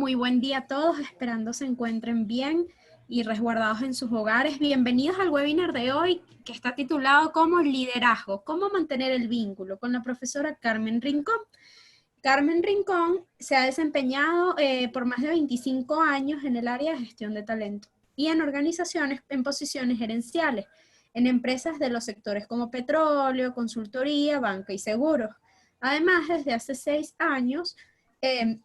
Muy buen día a todos, esperando se encuentren bien y resguardados en sus hogares. Bienvenidos al webinar de hoy que está titulado como Liderazgo, cómo mantener el vínculo, con la profesora Carmen Rincón. Carmen Rincón se ha desempeñado por más de 25 años en el área de gestión de talento y en organizaciones en posiciones gerenciales, en empresas de los sectores como petróleo, consultoría, banca y seguros. Además, desde hace 6 años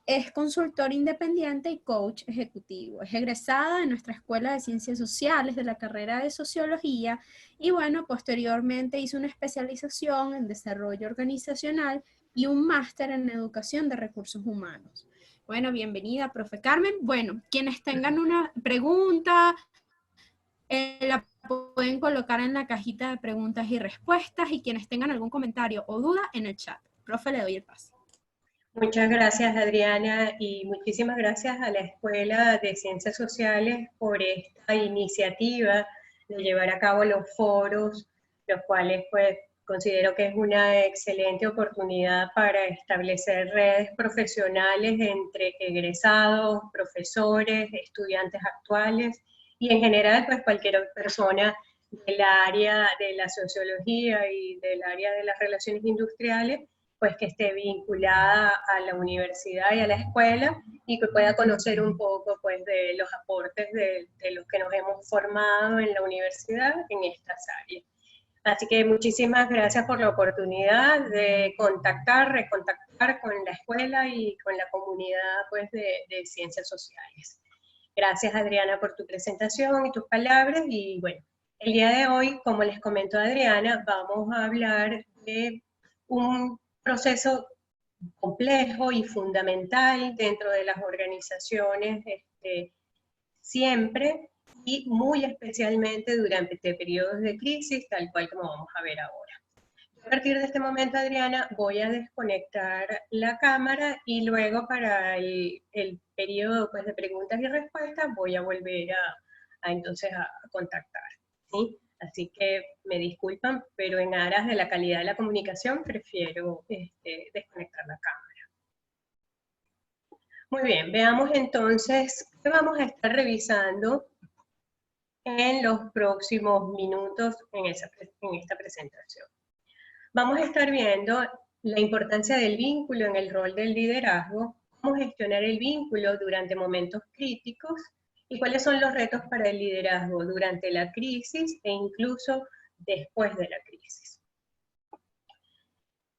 es consultor independiente y coach ejecutivo. Es egresada de nuestra Escuela de Ciencias Sociales de la carrera de Sociología y bueno, posteriormente hizo una especialización en desarrollo organizacional y un máster en educación de recursos humanos. Bueno, bienvenida, profe Carmen. Bueno, quienes tengan una pregunta, la pueden colocar en la cajita de preguntas y respuestas y quienes tengan algún comentario o duda en el chat. Profe, le doy el paso. Muchas gracias, Adriana, y muchísimas gracias a la Escuela de Ciencias Sociales por esta iniciativa de llevar a cabo los foros, los cuales pues considero que es una excelente oportunidad para establecer redes profesionales entre egresados, profesores, estudiantes actuales y en general pues cualquier persona del área de la sociología y del área de las relaciones industriales pues que esté vinculada a la universidad y a la escuela y que pueda conocer un poco pues de los aportes de los que nos hemos formado en la universidad en estas áreas. Así que muchísimas gracias por la oportunidad de recontactar con la escuela y con la comunidad pues de ciencias sociales. Gracias, Adriana, por tu presentación y tus palabras y bueno, el día de hoy, como les comentó Adriana, vamos a hablar de un proceso complejo y fundamental dentro de las organizaciones siempre y muy especialmente durante periodos de crisis, tal cual como vamos a ver ahora. A partir de este momento, Adriana, voy a desconectar la cámara y luego para el periodo pues, de preguntas y respuestas voy a volver entonces a contactar, ¿sí? Así que me disculpan, pero en aras de la calidad de la comunicación prefiero desconectar la cámara. Muy bien, veamos entonces qué vamos a estar revisando en los próximos minutos en esta presentación. Vamos a estar viendo la importancia del vínculo en el rol del liderazgo, cómo gestionar el vínculo durante momentos críticos y cuáles son los retos para el liderazgo durante la crisis e incluso después de la crisis.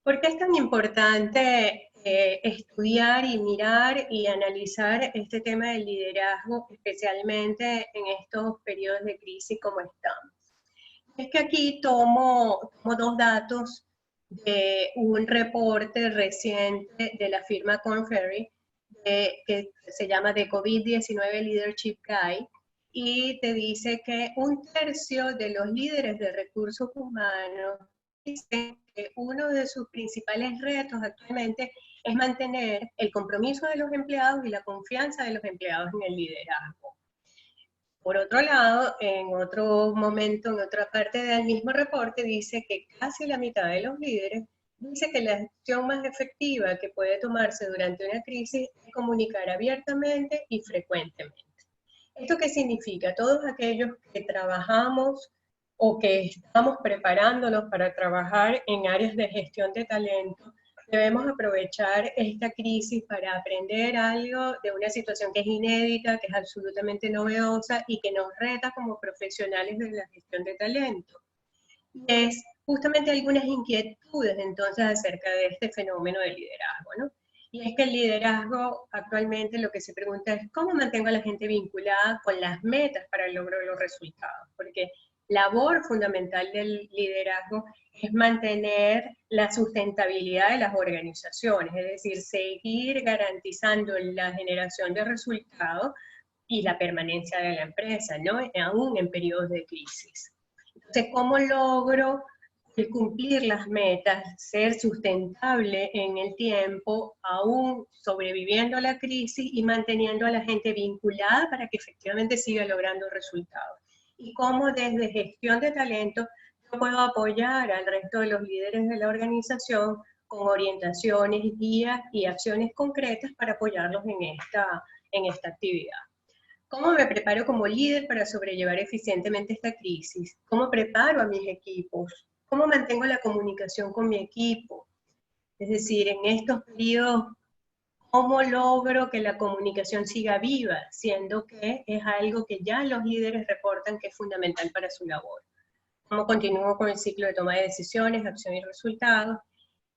¿Por qué es tan importante estudiar y mirar y analizar este tema del liderazgo, especialmente en estos periodos de crisis como estamos? Es que aquí tomo dos datos de un reporte reciente de la firma Korn Ferry, que se llama The COVID-19 Leadership Guide, y te dice que 1/3 de los líderes de recursos humanos dicen que uno de sus principales retos actualmente es mantener el compromiso de los empleados y la confianza de los empleados en el liderazgo. Por otro lado, en otro momento, en otra parte del mismo reporte, dice que casi la mitad de los líderes dice que la acción más efectiva que puede tomarse durante una crisis es comunicar abiertamente y frecuentemente. ¿Esto qué significa? Todos aquellos que trabajamos o que estamos preparándonos para trabajar en áreas de gestión de talento, debemos aprovechar esta crisis para aprender algo de una situación que es inédita, que es absolutamente novedosa y que nos reta como profesionales de la gestión de talento. Es justamente algunas inquietudes entonces acerca de este fenómeno del liderazgo, ¿no? Y es que el liderazgo actualmente lo que se pregunta es cómo mantengo a la gente vinculada con las metas para el logro de los resultados, porque labor fundamental del liderazgo es mantener la sustentabilidad de las organizaciones, es decir, seguir garantizando la generación de resultados y la permanencia de la empresa, ¿no? Aún en periodos de crisis. Entonces, ¿cómo logro cumplir las metas, ser sustentable en el tiempo, aún sobreviviendo a la crisis y manteniendo a la gente vinculada para que efectivamente siga logrando resultados? Y cómo desde gestión de talento yo puedo apoyar al resto de los líderes de la organización con orientaciones, guías y acciones concretas para apoyarlos en esta actividad. ¿Cómo me preparo como líder para sobrellevar eficientemente esta crisis? ¿Cómo preparo a mis equipos? ¿Cómo mantengo la comunicación con mi equipo? Es decir, en estos periodos, ¿cómo logro que la comunicación siga viva, siendo que es algo que ya los líderes reportan que es fundamental para su labor? ¿Cómo continúo con el ciclo de toma de decisiones, acción y resultados?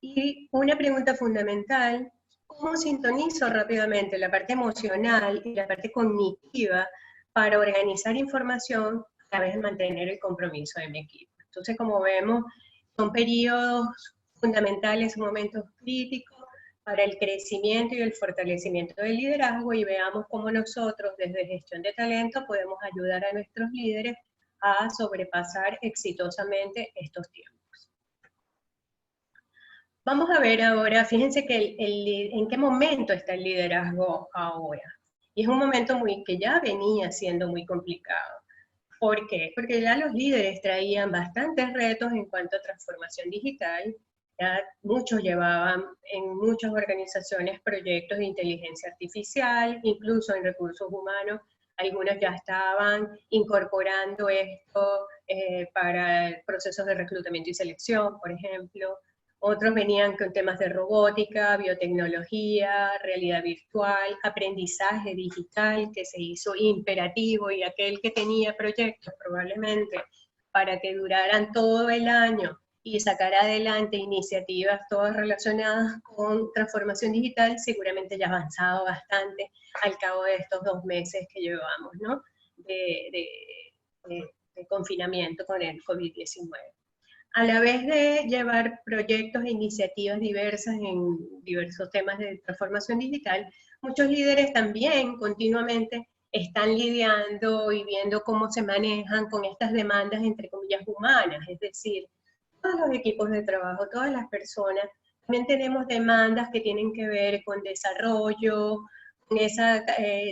Y una pregunta fundamental, ¿cómo sintonizo rápidamente la parte emocional y la parte cognitiva para organizar información a la vez de mantener el compromiso de mi equipo? Entonces, como vemos, son periodos fundamentales, momentos críticos para el crecimiento y el fortalecimiento del liderazgo, y veamos cómo nosotros desde gestión de talento podemos ayudar a nuestros líderes a sobrepasar exitosamente estos tiempos. Vamos a ver ahora, fíjense que en qué momento está el liderazgo ahora. Y es un momento que ya venía siendo muy complicado. ¿Por qué? Porque ya los líderes traían bastantes retos en cuanto a transformación digital. Ya muchos llevaban en muchas organizaciones proyectos de inteligencia artificial, incluso en recursos humanos. Algunos ya estaban incorporando esto para procesos de reclutamiento y selección, por ejemplo. Otros venían con temas de robótica, biotecnología, realidad virtual, aprendizaje digital, que se hizo imperativo, y aquel que tenía proyectos probablemente para que duraran todo el año y sacar adelante iniciativas todas relacionadas con transformación digital, seguramente ya ha avanzado bastante al cabo de estos 2 meses que llevamos, ¿no? de confinamiento con el COVID-19. A la vez de llevar proyectos e iniciativas diversas en diversos temas de transformación digital, muchos líderes también continuamente están lidiando y viendo cómo se manejan con estas demandas, entre comillas, humanas, es decir, todos los equipos de trabajo, todas las personas, también tenemos demandas que tienen que ver con desarrollo, con esa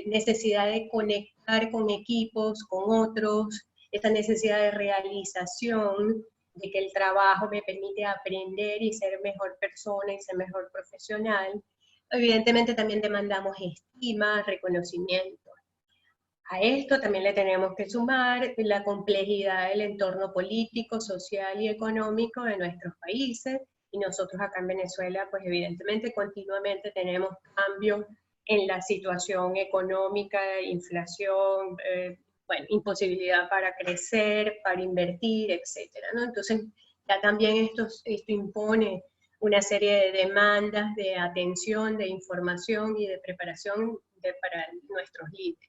necesidad de conectar con equipos, con otros, esa necesidad de realización, de que el trabajo me permite aprender y ser mejor persona y ser mejor profesional. Evidentemente también demandamos estima, reconocimiento. A esto también le tenemos que sumar la complejidad del entorno político, social y económico de nuestros países, y nosotros acá en Venezuela, pues evidentemente continuamente tenemos cambios en la situación económica, inflación, bueno, imposibilidad para crecer, para invertir, etcétera, ¿no? Entonces, ya también esto impone una serie de demandas de atención, de información y de preparación para nuestros líderes.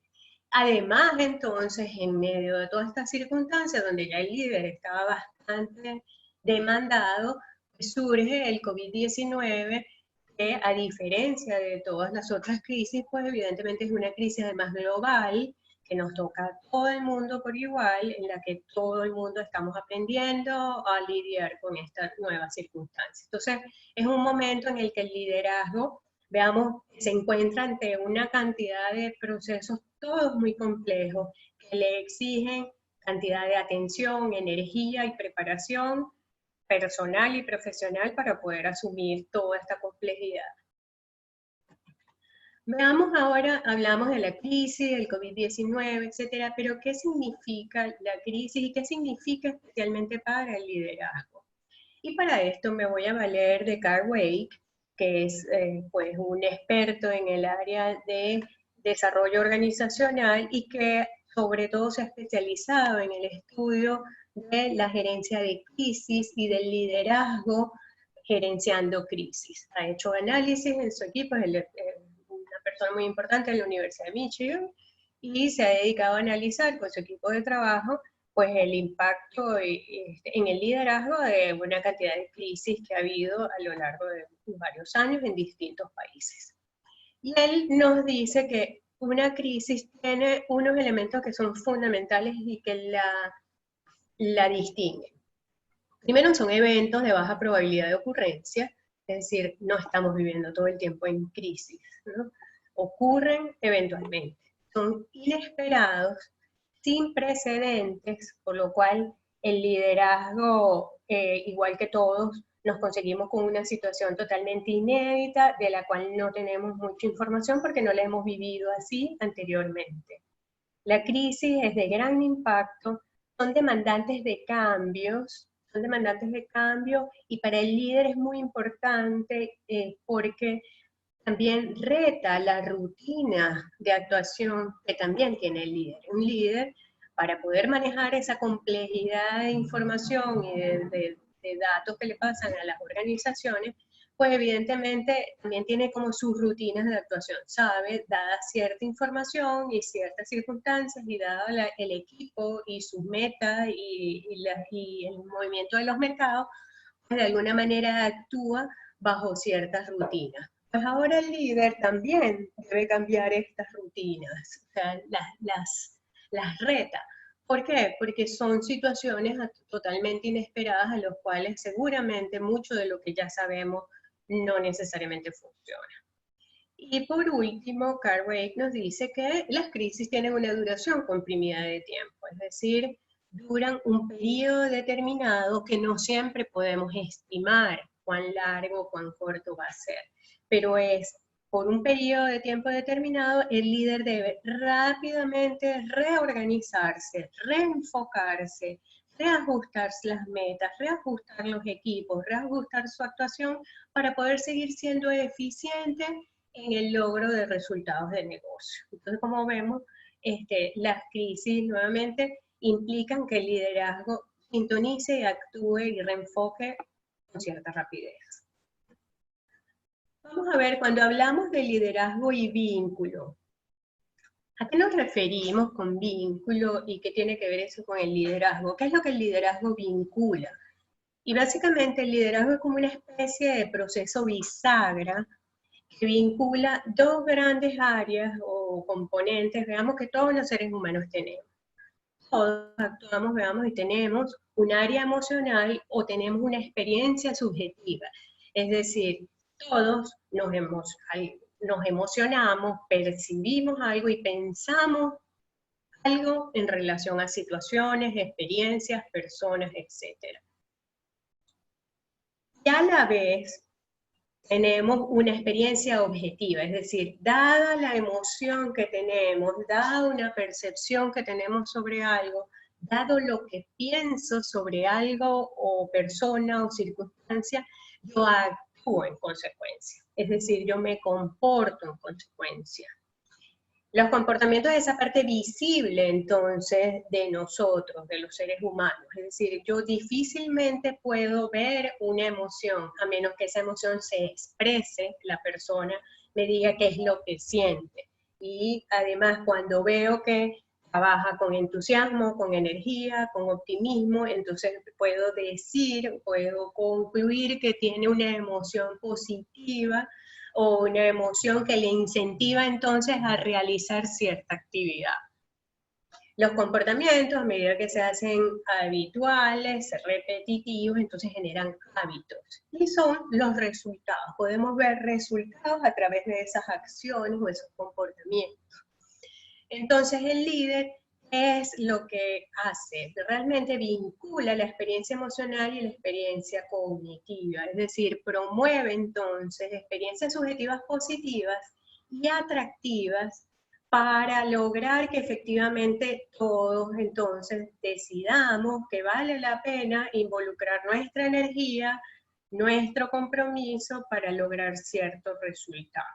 Además, entonces, en medio de todas estas circunstancias, donde ya el líder estaba bastante demandado, pues surge el COVID-19, que a diferencia de todas las otras crisis, pues evidentemente es una crisis además global, que nos toca a todo el mundo por igual, en la que todo el mundo estamos aprendiendo a lidiar con estas nuevas circunstancias. Entonces, es un momento en el que el liderazgo, veamos, se encuentra ante una cantidad de procesos todos muy complejos que le exigen cantidad de atención, energía y preparación personal y profesional para poder asumir toda esta complejidad. Veamos ahora, hablamos de la crisis, del COVID-19, etcétera, pero ¿qué significa la crisis y qué significa especialmente para el liderazgo? Y para esto me voy a valer de Carl Weick, que es pues un experto en el área de desarrollo organizacional y que sobre todo se ha especializado en el estudio de la gerencia de crisis y del liderazgo gerenciando crisis. Ha hecho análisis en su equipo, es una persona muy importante en la Universidad de Michigan, y se ha dedicado a analizar con su equipo de trabajo pues el impacto en el liderazgo de una cantidad de crisis que ha habido a lo largo de varios años en distintos países. Y él nos dice que una crisis tiene unos elementos que son fundamentales y que la distinguen. Primero, son eventos de baja probabilidad de ocurrencia, es decir, no estamos viviendo todo el tiempo en crisis, ¿no? Ocurren eventualmente, son inesperados, sin precedentes, por lo cual el liderazgo, igual que todos, nos conseguimos con una situación totalmente inédita de la cual no tenemos mucha información porque no la hemos vivido así anteriormente. La crisis es de gran impacto, son demandantes de cambios, y para el líder es muy importante porque también reta la rutina de actuación que también tiene el líder. Un líder, para poder manejar esa complejidad de información y de datos que le pasan a las organizaciones, pues evidentemente también tiene como sus rutinas de actuación, sabe, dada cierta información y ciertas circunstancias y dado el equipo y sus metas y el movimiento de los mercados, pues de alguna manera actúa bajo ciertas rutinas. Pues ahora el líder también debe cambiar estas rutinas, o sea, las reta. ¿Por qué? Porque son situaciones totalmente inesperadas a los cuales seguramente mucho de lo que ya sabemos no necesariamente funciona. Y por último, Cartwright nos dice que las crisis tienen una duración comprimida de tiempo, es decir, duran un periodo determinado que no siempre podemos estimar cuán largo o cuán corto va a ser, pero es por un periodo de tiempo determinado, el líder debe rápidamente reorganizarse, reenfocarse, reajustar las metas, reajustar los equipos, reajustar su actuación para poder seguir siendo eficiente en el logro de resultados de negocio. Entonces, como vemos, las crisis nuevamente implican que el liderazgo sintonice, actúe y reenfoque con cierta rapidez. Vamos a ver, cuando hablamos de liderazgo y vínculo, ¿a qué nos referimos con vínculo y qué tiene que ver eso con el liderazgo? ¿Qué es lo que el liderazgo vincula? Y básicamente el liderazgo es como una especie de proceso bisagra que vincula dos grandes áreas o componentes, veamos que todos los seres humanos tenemos. Todos actuamos, veamos, y tenemos un área emocional o tenemos una experiencia subjetiva. Es decir, todos nos emocionamos, percibimos algo y pensamos algo en relación a situaciones, experiencias, personas, etc. Y a la vez tenemos una experiencia objetiva, es decir, dada la emoción que tenemos, dada una percepción que tenemos sobre algo, dado lo que pienso sobre algo o persona o circunstancia, yo actúo en consecuencia, es decir, yo me comporto en consecuencia. Los comportamientos de esa parte visible, entonces, de nosotros, de los seres humanos. Es decir, yo difícilmente puedo ver una emoción, a menos que esa emoción se exprese, la persona me diga qué es lo que siente. Y además, cuando veo que trabaja con entusiasmo, con energía, con optimismo, entonces puedo decir, puedo concluir que tiene una emoción positiva, o una emoción que le incentiva entonces a realizar cierta actividad. Los comportamientos, a medida que se hacen habituales, repetitivos, entonces generan hábitos. Y son los resultados. Podemos ver resultados a través de esas acciones o esos comportamientos. Entonces el líder es lo que hace, realmente vincula la experiencia emocional y la experiencia cognitiva, es decir, promueve entonces experiencias subjetivas positivas y atractivas para lograr que efectivamente todos entonces decidamos que vale la pena involucrar nuestra energía, nuestro compromiso para lograr ciertos resultados.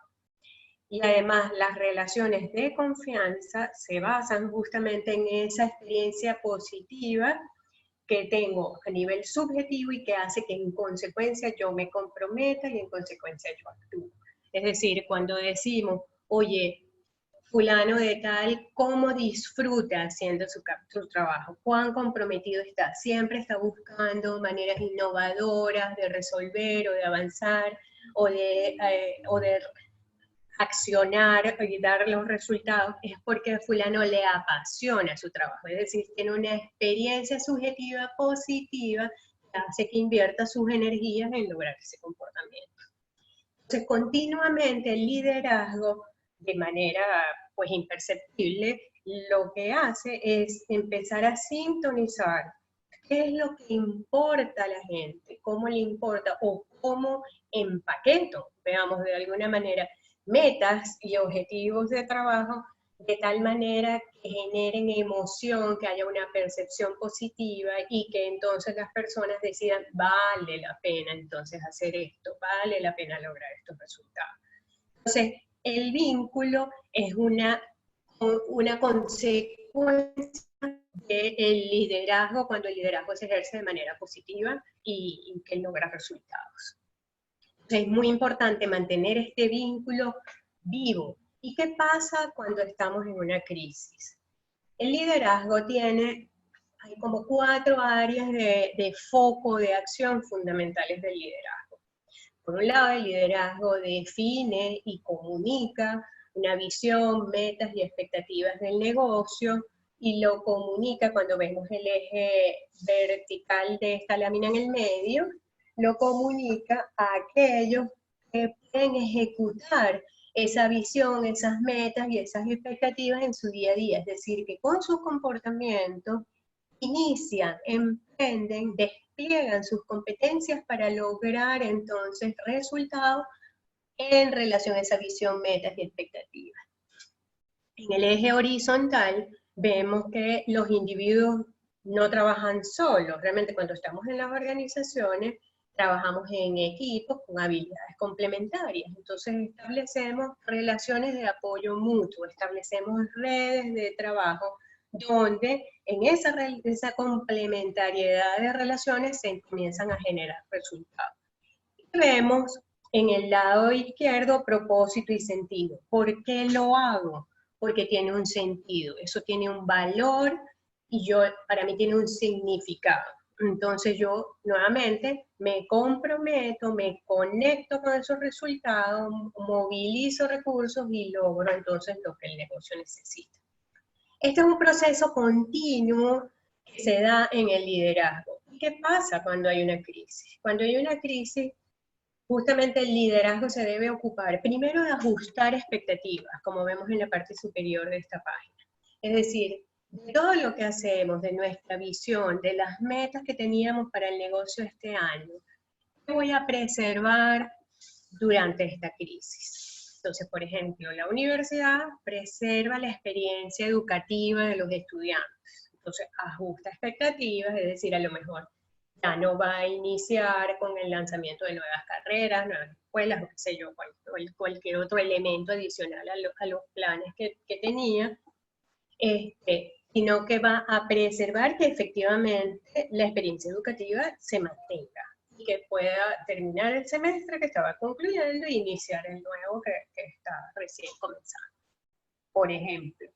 Y además las relaciones de confianza se basan justamente en esa experiencia positiva que tengo a nivel subjetivo y que hace que en consecuencia yo me comprometa y en consecuencia yo actúo. Es decir, cuando decimos, oye, fulano de tal, cómo disfruta haciendo su trabajo, cuán comprometido está, siempre está buscando maneras innovadoras de resolver o de avanzar o de accionar y dar los resultados, es porque a fulano le apasiona su trabajo, es decir, tiene una experiencia subjetiva positiva que hace que invierta sus energías en lograr ese comportamiento. Entonces, continuamente el liderazgo, de manera pues imperceptible, lo que hace es empezar a sintonizar qué es lo que importa a la gente, cómo le importa o cómo empaqueto, veamos de alguna manera, metas y objetivos de trabajo de tal manera que generen emoción, que haya una percepción positiva y que entonces las personas decidan, vale la pena entonces hacer esto, vale la pena lograr estos resultados. Entonces, el vínculo es una consecuencia del liderazgo cuando el liderazgo se ejerce de manera positiva y que logra resultados. Entonces, es muy importante mantener este vínculo vivo. ¿Y qué pasa cuando estamos en una crisis? El liderazgo hay como 4 áreas de foco de acción fundamentales del liderazgo. Por un lado, el liderazgo define y comunica una visión, metas y expectativas del negocio, y lo comunica cuando vemos el eje vertical de esta lámina en el medio, lo comunica a aquellos que pueden ejecutar esa visión, esas metas y esas expectativas en su día a día. Es decir, que con sus comportamientos inician, emprenden, despliegan sus competencias para lograr entonces resultados en relación a esa visión, metas y expectativas. En el eje horizontal vemos que los individuos no trabajan solos. Realmente cuando estamos en las organizaciones trabajamos en equipos con habilidades complementarias. Entonces establecemos relaciones de apoyo mutuo, establecemos redes de trabajo donde en esa complementariedad de relaciones se comienzan a generar resultados. Y vemos en el lado izquierdo propósito y sentido. ¿Por qué lo hago? Porque tiene un sentido, eso tiene un valor y para mí tiene un significado. Entonces yo nuevamente me comprometo, me conecto con esos resultados, movilizo recursos y logro entonces lo que el negocio necesita. Este es un proceso continuo que se da en el liderazgo. ¿Qué pasa cuando hay una crisis? Cuando hay una crisis, justamente el liderazgo se debe ocupar primero de ajustar expectativas, como vemos en la parte superior de esta página. Es decir, de todo lo que hacemos, de nuestra visión, de las metas que teníamos para el negocio este año, ¿qué voy a preservar durante esta crisis? Entonces, por ejemplo, la universidad preserva la experiencia educativa de los estudiantes. Entonces, ajusta expectativas, es decir, a lo mejor ya no va a iniciar con el lanzamiento de nuevas carreras, nuevas escuelas, o qué sé yo, cualquier otro elemento adicional a los planes que tenía, sino que va a preservar que efectivamente la experiencia educativa se mantenga y que pueda terminar el semestre que estaba concluyendo e iniciar el nuevo que está recién comenzando, por ejemplo.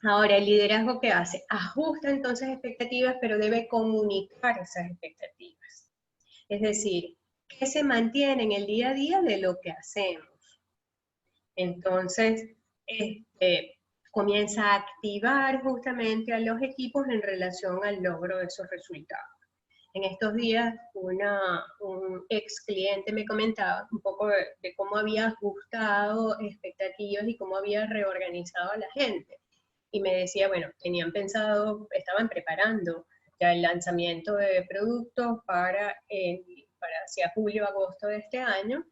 Ahora, el liderazgo, ¿qué hace? Ajusta entonces expectativas, pero debe comunicar esas expectativas. Es decir, ¿qué se mantiene en el día a día de lo que hacemos? Entonces, comienza a activar justamente a los equipos en relación al logro de esos resultados. En estos días, un ex cliente me comentaba un poco de cómo había ajustado expectativas y cómo había reorganizado a la gente. Y me decía, bueno, estaban preparando ya el lanzamiento de productos para hacia julio, agosto de este año.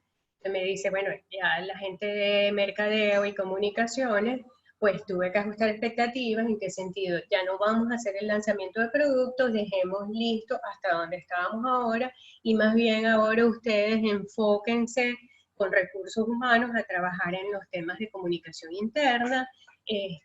Y me dice, bueno, ya la gente de mercadeo y comunicaciones, pues tuve que ajustar expectativas. ¿En qué sentido? Ya no vamos a hacer el lanzamiento de productos, dejemos listo hasta donde estábamos ahora, y más bien ahora ustedes enfóquense con recursos humanos a trabajar en los temas de comunicación interna, y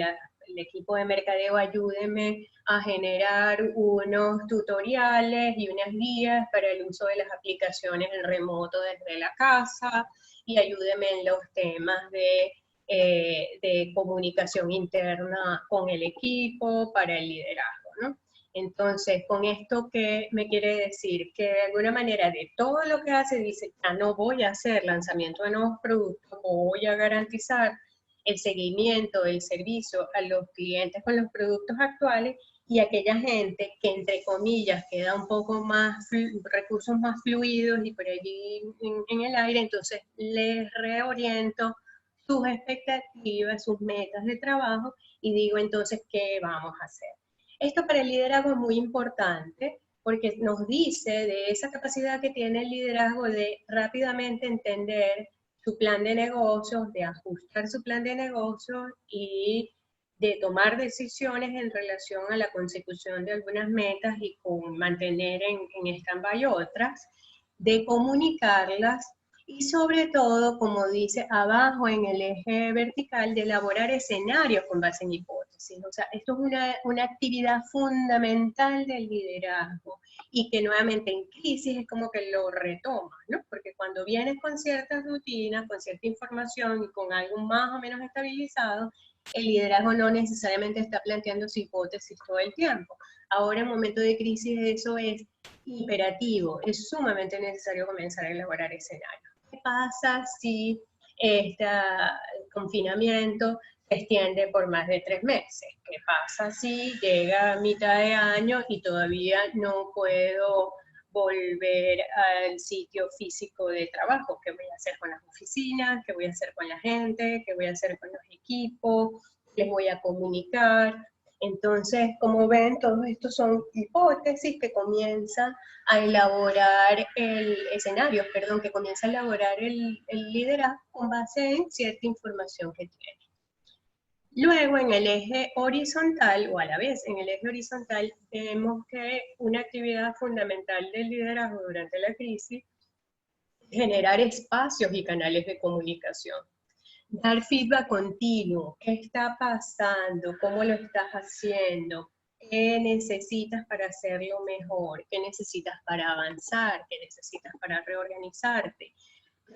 el equipo de mercadeo ayúdeme a generar unos tutoriales y unas guías para el uso de las aplicaciones en remoto desde la casa, y ayúdeme en los temas de comunicación interna con el equipo para el liderazgo, ¿no? Entonces, con esto, ¿qué me quiere decir? Que de alguna manera de todo lo que hace, dice, ya no voy a hacer lanzamiento de nuevos productos, voy a garantizar el seguimiento del servicio a los clientes con los productos actuales, y aquella gente que entre comillas queda un poco más, recursos más fluidos y por allí en el aire, entonces les reoriento sus expectativas, sus metas de trabajo y digo entonces, ¿qué vamos a hacer? Esto para el liderazgo es muy importante porque nos dice de esa capacidad que tiene el liderazgo de rápidamente entender su plan de negocios, de ajustar su plan de negocios y de tomar decisiones en relación a la consecución de algunas metas y con mantener en stand-by otras, de comunicarlas y sobre todo, como dice abajo en el eje vertical, de elaborar escenarios con base en hipótesis. O sea, esto es una actividad fundamental del liderazgo y que nuevamente en crisis es como que lo retomas, ¿no? Porque cuando vienes con ciertas rutinas, con cierta información y con algo más o menos estabilizado, el liderazgo no necesariamente está planteando su hipótesis todo el tiempo. Ahora en momentos de crisis eso es imperativo, es sumamente necesario comenzar a elaborar escenarios. ¿Qué pasa si este confinamiento se extiende por más de 3 meses? ¿Qué pasa si llega a mitad de año y todavía no puedo volver al sitio físico de trabajo? ¿Qué voy a hacer con las oficinas? ¿Qué voy a hacer con la gente? ¿Qué voy a hacer con los equipos? ¿Les voy a comunicar? Entonces, como ven, todos estos son hipótesis que comienzan a elaborar que comienza a elaborar el liderazgo con base en cierta información que tiene. Luego, en el eje horizontal, o a la vez en el eje horizontal, vemos que una actividad fundamental del liderazgo durante la crisis es generar espacios y canales de comunicación. Dar feedback continuo, qué está pasando, cómo lo estás haciendo, qué necesitas para hacerlo mejor, qué necesitas para avanzar, qué necesitas para reorganizarte,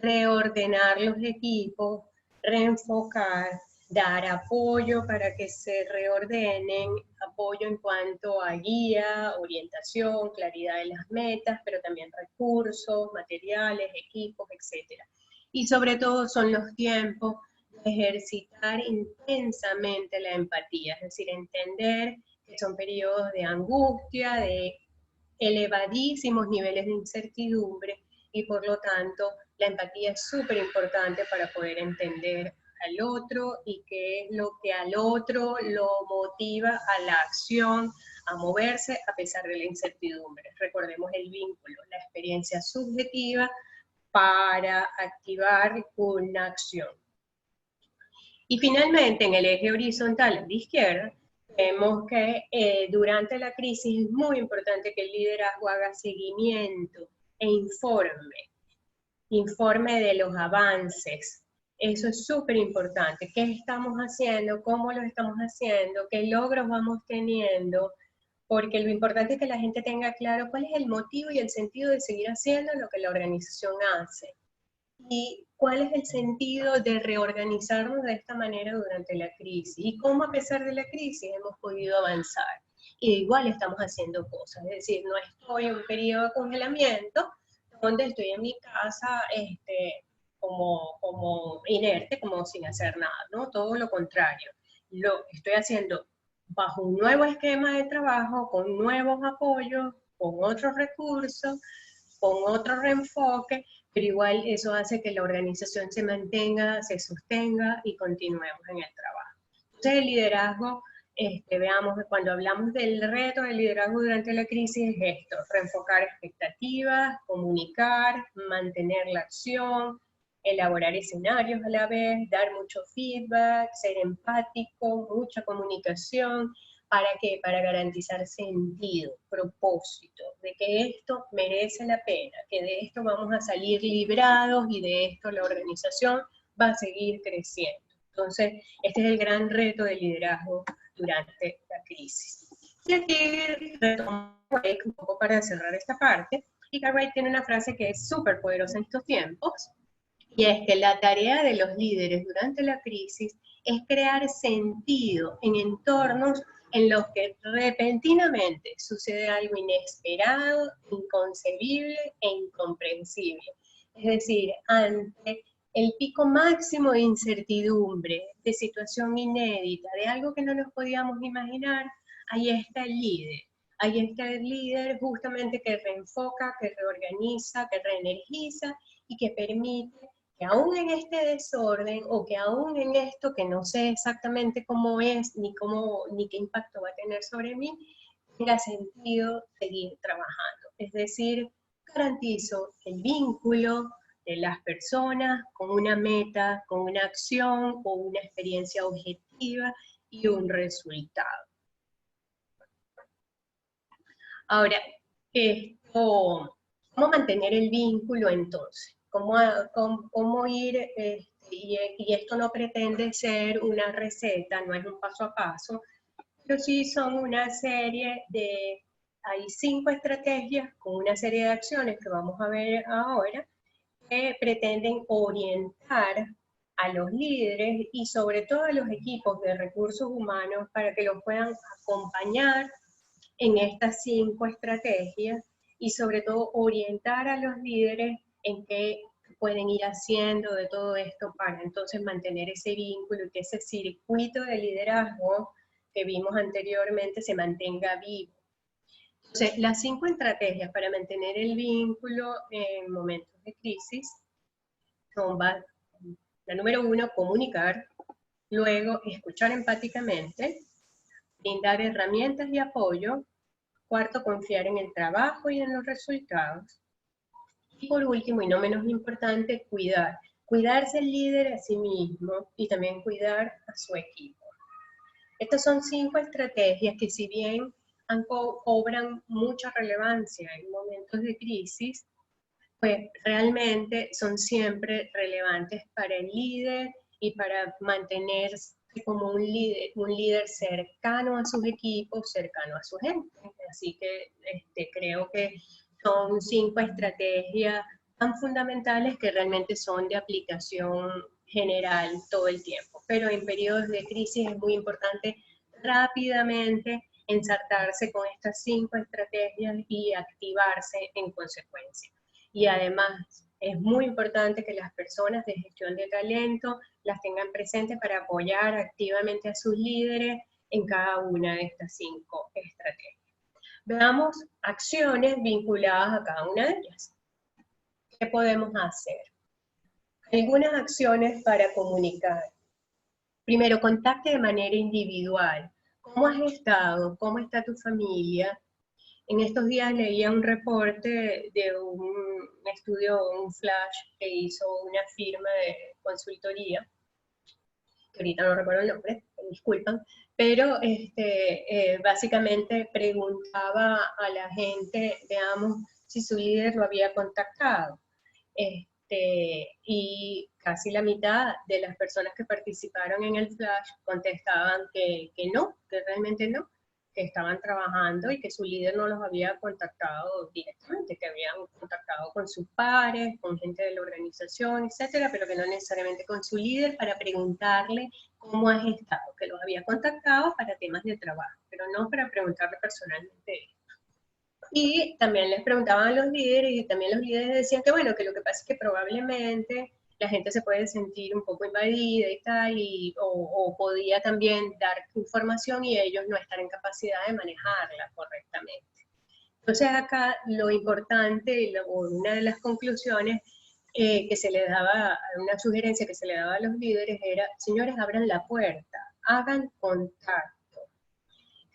reordenar los equipos, reenfocar, dar apoyo para que se reordenen, apoyo en cuanto a guía, orientación, claridad de las metas, pero también recursos, materiales, equipos, etc. Y sobre todo son los tiempos de ejercitar intensamente la empatía, es decir, entender que son periodos de angustia, de elevadísimos niveles de incertidumbre y por lo tanto la empatía es súper importante para poder entender al otro y qué es lo que al otro lo motiva a la acción, a moverse a pesar de la incertidumbre. Recordemos el vínculo, la experiencia subjetiva para activar una acción. Y finalmente, en el eje horizontal de izquierda, vemos que durante la crisis es muy importante que el liderazgo haga seguimiento e informe de los avances. Eso es súper importante. ¿Qué estamos haciendo? ¿Cómo lo estamos haciendo? ¿Qué logros vamos teniendo? Porque lo importante es que la gente tenga claro cuál es el motivo y el sentido de seguir haciendo lo que la organización hace. Y cuál es el sentido de reorganizarnos de esta manera durante la crisis y cómo a pesar de la crisis hemos podido avanzar. Y igual estamos haciendo cosas, es decir, no estoy en un periodo de congelamiento donde estoy en mi casa como inerte, como sin hacer nada, ¿no? Todo lo contrario. Lo estoy haciendo bajo un nuevo esquema de trabajo, con nuevos apoyos, con otros recursos, con otro reenfoque, pero igual eso hace que la organización se mantenga, se sostenga y continuemos en el trabajo. Entonces el liderazgo, veamos, cuando hablamos del reto del liderazgo durante la crisis es esto, reenfocar expectativas, comunicar, mantener la acción, elaborar escenarios a la vez, dar mucho feedback, ser empático, mucha comunicación. ¿Para qué? Para garantizar sentido, propósito, de que esto merece la pena, que de esto vamos a salir librados y de esto la organización va a seguir creciendo. Entonces, este es el gran reto del liderazgo durante la crisis. Y aquí retomo un poco para cerrar esta parte, y Cartwright tiene una frase que es súper poderosa en estos tiempos, y es que la tarea de los líderes durante la crisis es crear sentido en entornos en los que repentinamente sucede algo inesperado, inconcebible e incomprensible. Es decir, ante el pico máximo de incertidumbre, de situación inédita, de algo que no nos podíamos imaginar, ahí está el líder. Ahí está el líder justamente que reenfoca, que reorganiza, que reenergiza y que permite que aún en este desorden o que aún en esto que no sé exactamente cómo es ni qué impacto va a tener sobre mí, tenga sentido seguir trabajando. Es decir, garantizo el vínculo de las personas con una meta, con una acción o una experiencia objetiva y un resultado. Ahora, ¿cómo mantener el vínculo entonces? ¿Cómo ir, y esto no pretende ser una receta, no es un paso a paso, pero sí son una serie hay 5 estrategias con una serie de acciones que vamos a ver ahora, que pretenden orientar a los líderes y sobre todo a los equipos de recursos humanos para que los puedan acompañar en estas 5 estrategias y sobre todo orientar a los líderes en qué pueden ir haciendo de todo esto para entonces mantener ese vínculo y que ese circuito de liderazgo que vimos anteriormente se mantenga vivo. Entonces, las 5 estrategias para mantener el vínculo en momentos de crisis son: la número 1, comunicar; luego, escuchar empáticamente; brindar herramientas y apoyo; cuarto, confiar en el trabajo y en los resultados; y por último, y no menos importante, cuidarse el líder a sí mismo y también cuidar a su equipo. Estas son 5 estrategias que, si bien cobran mucha relevancia en momentos de crisis, pues realmente son siempre relevantes para el líder y para mantenerse como un líder cercano a sus equipos, cercano a su gente. Así que creo que son 5 estrategias tan fundamentales que realmente son de aplicación general todo el tiempo. Pero en periodos de crisis es muy importante rápidamente ensartarse con estas 5 estrategias y activarse en consecuencia. Y además es muy importante que las personas de gestión de talento las tengan presentes para apoyar activamente a sus líderes en cada una de estas 5 estrategias. Veamos acciones vinculadas a cada una de ellas. ¿Qué podemos hacer? Algunas acciones para comunicar. Primero, contacte de manera individual. ¿Cómo has estado? ¿Cómo está tu familia? En estos días leía un reporte de un estudio, un flash que hizo una firma de consultoría, que ahorita no recuerdo el nombre, me disculpan, pero básicamente preguntaba a la gente, veamos, si su líder lo había contactado. Y casi la mitad de las personas que participaron en el flash contestaban que no, que realmente no, que estaban trabajando y que su líder no los había contactado directamente, que habían contactado con sus pares, con gente de la organización, etcétera, pero que no necesariamente con su líder para preguntarle cómo has estado, que los había contactado para temas de trabajo, pero no para preguntarle personalmente. Y también les preguntaban a los líderes y también los líderes decían que bueno, que lo que pasa es que probablemente la gente se puede sentir un poco invadida y tal, o podía también dar información y ellos no estar en capacidad de manejarla correctamente. Entonces acá lo importante, una de las conclusiones que se le daba, una sugerencia que se le daba a los líderes era: señores, abran la puerta, hagan contacto.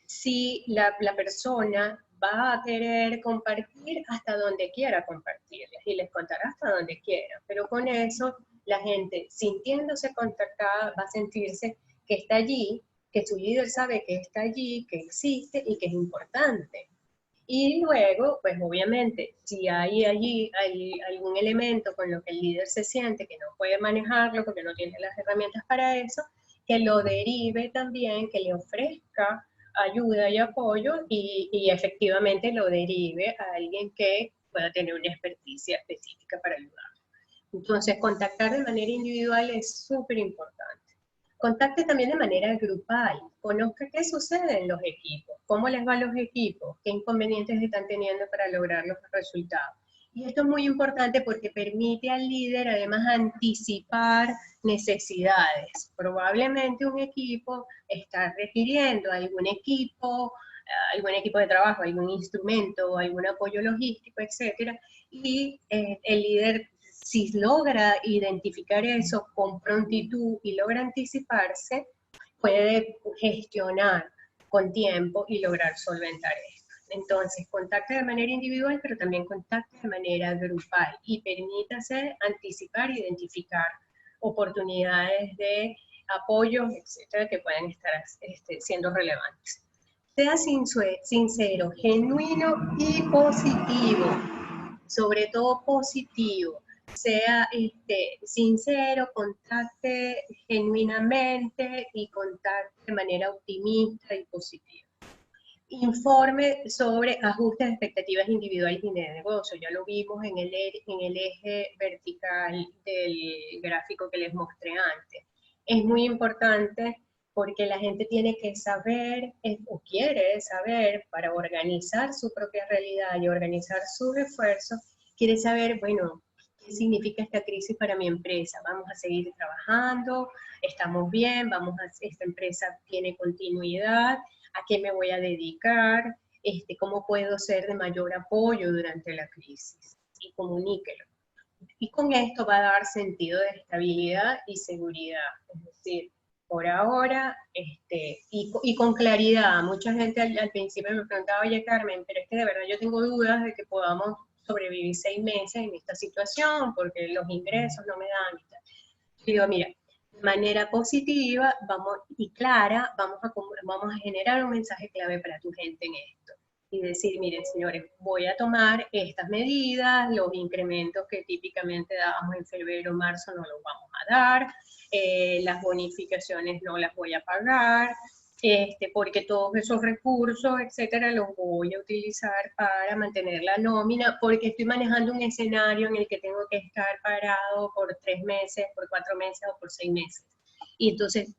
Si la persona va a querer compartir, hasta donde quiera compartirles, y les contará hasta donde quiera, pero con eso la gente, sintiéndose contactada, va a sentirse que está allí, que su líder sabe que está allí, que existe y que es importante. Y luego, pues obviamente, si hay allí algún elemento con lo que el líder se siente que no puede manejarlo porque no tiene las herramientas para eso, que lo derive también, que le ofrezca ayuda y apoyo y efectivamente lo derive a alguien que pueda tener una experticia específica para ayudar. Entonces, contactar de manera individual es súper importante. Contacte también de manera grupal, conozca qué sucede en los equipos, cómo les va a los equipos, qué inconvenientes están teniendo para lograr los resultados. Y esto es muy importante porque permite al líder además anticipar necesidades. Probablemente un equipo está requiriendo algún equipo de trabajo, algún instrumento, algún apoyo logístico, etcétera, y el líder si logra identificar eso con prontitud y logra anticiparse, puede gestionar con tiempo y lograr solventar esto. Entonces, contacte de manera individual, pero también contacte de manera grupal y permítase anticipar e identificar oportunidades de apoyos, etcétera, que pueden estar siendo relevantes. Sea sincero, genuino y positivo, sobre todo positivo. Sea sincero, contacte genuinamente y contacte de manera optimista y positiva. Informe sobre ajustes de expectativas individuales y de negocio. Ya lo vimos en el eje vertical del gráfico que les mostré antes. Es muy importante porque la gente tiene que saber, o quiere saber, para organizar su propia realidad y organizar sus esfuerzos, quiere saber, bueno, ¿qué significa esta crisis para mi empresa? ¿Vamos a seguir trabajando? ¿Estamos bien? ¿Esta empresa tiene continuidad? ¿A qué me voy a dedicar? ¿Cómo puedo ser de mayor apoyo durante la crisis? Y comuníquelo. Y con esto va a dar sentido de estabilidad y seguridad. Es decir, por ahora, y con claridad. Mucha gente al principio me preguntaba, oye Carmen, pero es que de verdad yo tengo dudas de que podamos sobrevivir 6 meses en esta situación, porque los ingresos no me dan. Y digo, mira, de manera positiva y clara, vamos a generar un mensaje clave para tu gente en esto. Y decir, miren señores, voy a tomar estas medidas, los incrementos que típicamente dábamos en febrero o marzo no los vamos a dar, las bonificaciones no las voy a pagar, porque todos esos recursos, etcétera, los voy a utilizar para mantener la nómina, porque estoy manejando un escenario en el que tengo que estar parado por 3 meses, por 4 meses o por 6 meses. Y entonces,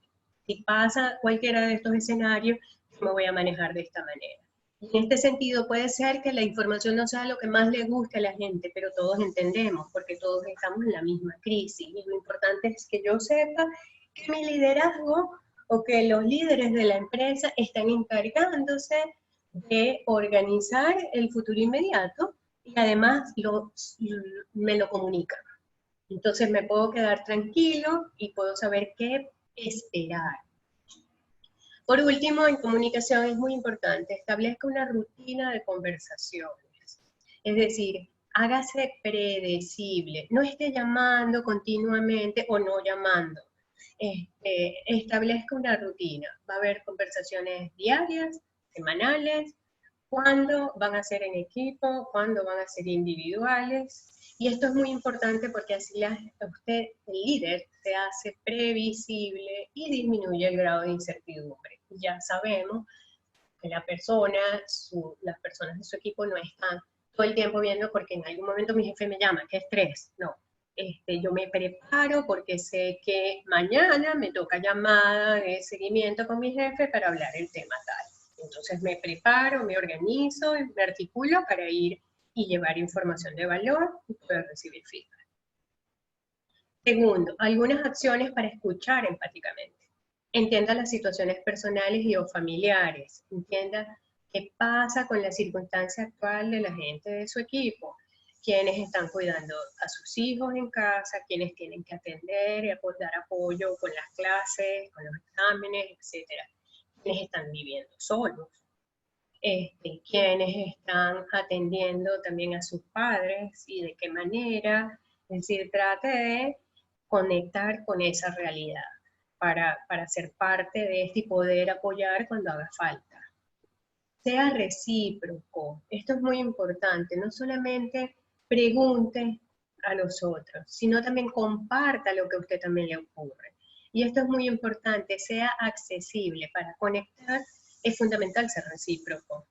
si pasa cualquiera de estos escenarios, me voy a manejar de esta manera. En este sentido, puede ser que la información no sea lo que más le guste a la gente, pero todos entendemos, porque todos estamos en la misma crisis. Y lo importante es que yo sepa que mi liderazgo o que los líderes de la empresa están encargándose de organizar el futuro inmediato y además me lo comunican. Entonces me puedo quedar tranquilo y puedo saber qué esperar. Por último, en comunicación es muy importante, establezca una rutina de conversaciones. Es decir, hágase predecible, no esté llamando continuamente o no llamando. Establezca una rutina. Va a haber conversaciones diarias, semanales, cuándo van a ser en equipo, cuándo van a ser individuales. Y esto es muy importante porque así usted, el líder, se hace previsible y disminuye el grado de incertidumbre. Ya sabemos que las personas de su equipo no están todo el tiempo viendo porque en algún momento mi jefe me llama, qué estrés, no. Yo me preparo porque sé que mañana me toca llamada de seguimiento con mi jefe para hablar el tema tal. Entonces me preparo, me organizo, me articulo para ir y llevar información de valor y poder recibir feedback. Segundo, algunas acciones para escuchar empáticamente. Entienda las situaciones personales y o familiares. Entienda qué pasa con la circunstancia actual de la gente de su equipo. Quienes están cuidando a sus hijos en casa, quienes tienen que atender y dar apoyo con las clases, con los exámenes, etc. Quienes están viviendo solos. Quienes están atendiendo también a sus padres y de qué manera. Es decir, trate de conectar con esa realidad para ser parte de esto y poder apoyar cuando haga falta. Sea recíproco, esto es muy importante, no solamente pregunte a los otros, sino también comparta lo que a usted también le ocurre. Y esto es muy importante, sea accesible. Para conectar es fundamental ser recíproco.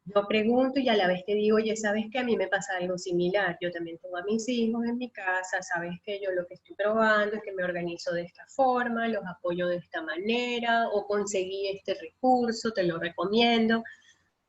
Yo pregunto y a la vez te digo, oye, ¿sabes qué? A mí me pasa algo similar. Yo también tengo a mis hijos en mi casa, ¿sabes qué? Yo lo que estoy probando es que me organizo de esta forma, los apoyo de esta manera, o conseguí este recurso, te lo recomiendo.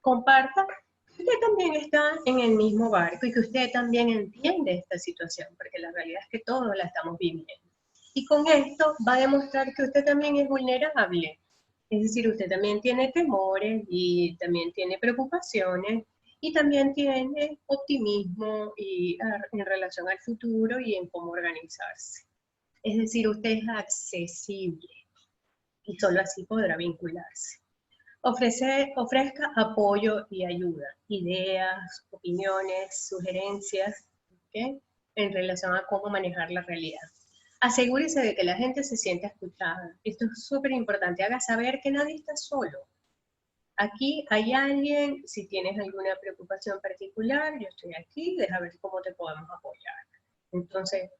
Comparta que usted también está en el mismo barco y que usted también entiende esta situación, porque la realidad es que todos la estamos viviendo. Y con esto va a demostrar que usted también es vulnerable. Es decir, usted también tiene temores y también tiene preocupaciones Y también tiene optimismo en relación al futuro y en cómo organizarse. Es decir, usted es accesible y solo así podrá vincularse. Ofrezca apoyo y ayuda, ideas, opiniones, sugerencias, ¿okay?, en relación a cómo manejar la realidad. Asegúrese de que la gente se sienta escuchada. Esto es súper importante. Haga saber que nadie está solo. Aquí hay alguien, si tienes alguna preocupación particular, yo estoy aquí, deja ver cómo te podemos apoyar. Entonces,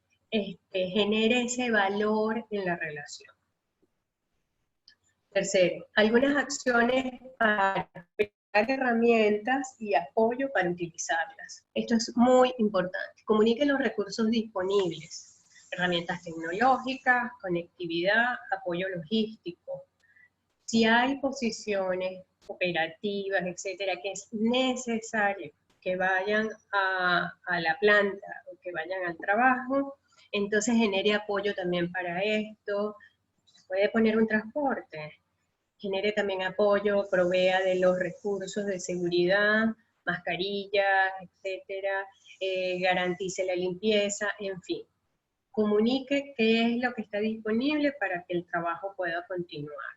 genere ese valor en la relación. Tercero, algunas acciones para crear herramientas y apoyo para utilizarlas. Esto es muy importante. Comunique los recursos disponibles, herramientas tecnológicas, conectividad, apoyo logístico. Si hay posiciones operativas, etcétera, que es necesario que vayan a la planta o que vayan al trabajo, entonces genere apoyo también para esto. Puede poner un transporte, genere también apoyo, provea de los recursos de seguridad, mascarillas, etcétera, garantice la limpieza, en fin. Comunique qué es lo que está disponible para que el trabajo pueda continuar.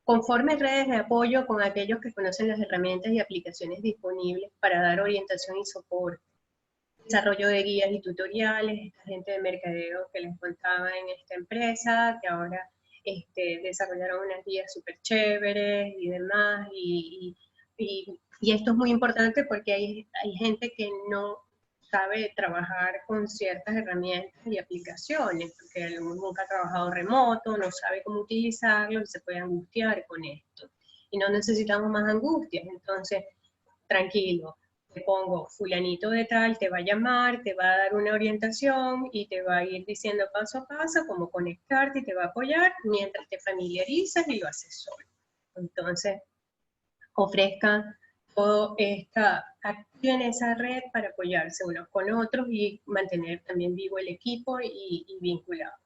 Conforme redes de apoyo con aquellos que conocen las herramientas y aplicaciones disponibles para dar orientación y soporte. Desarrollo de guías y tutoriales, esta gente de mercadeo que les contaba en esta empresa, que ahora desarrollaron unas guías súper chéveres y demás, y esto es muy importante porque hay gente que no sabe trabajar con ciertas herramientas y aplicaciones, porque nunca ha trabajado remoto, no sabe cómo utilizarlo y se puede angustiar con esto. Y no necesitamos más angustias, entonces, tranquilo, te pongo fulanito de tal, te va a llamar, te va a dar una orientación y te va a ir diciendo paso a paso cómo conectarte y te va a apoyar mientras te familiarizas y lo haces solo. Entonces, ofrezca toda esta acción, esa red para apoyarse unos con otros y mantener también vivo el equipo y vinculados.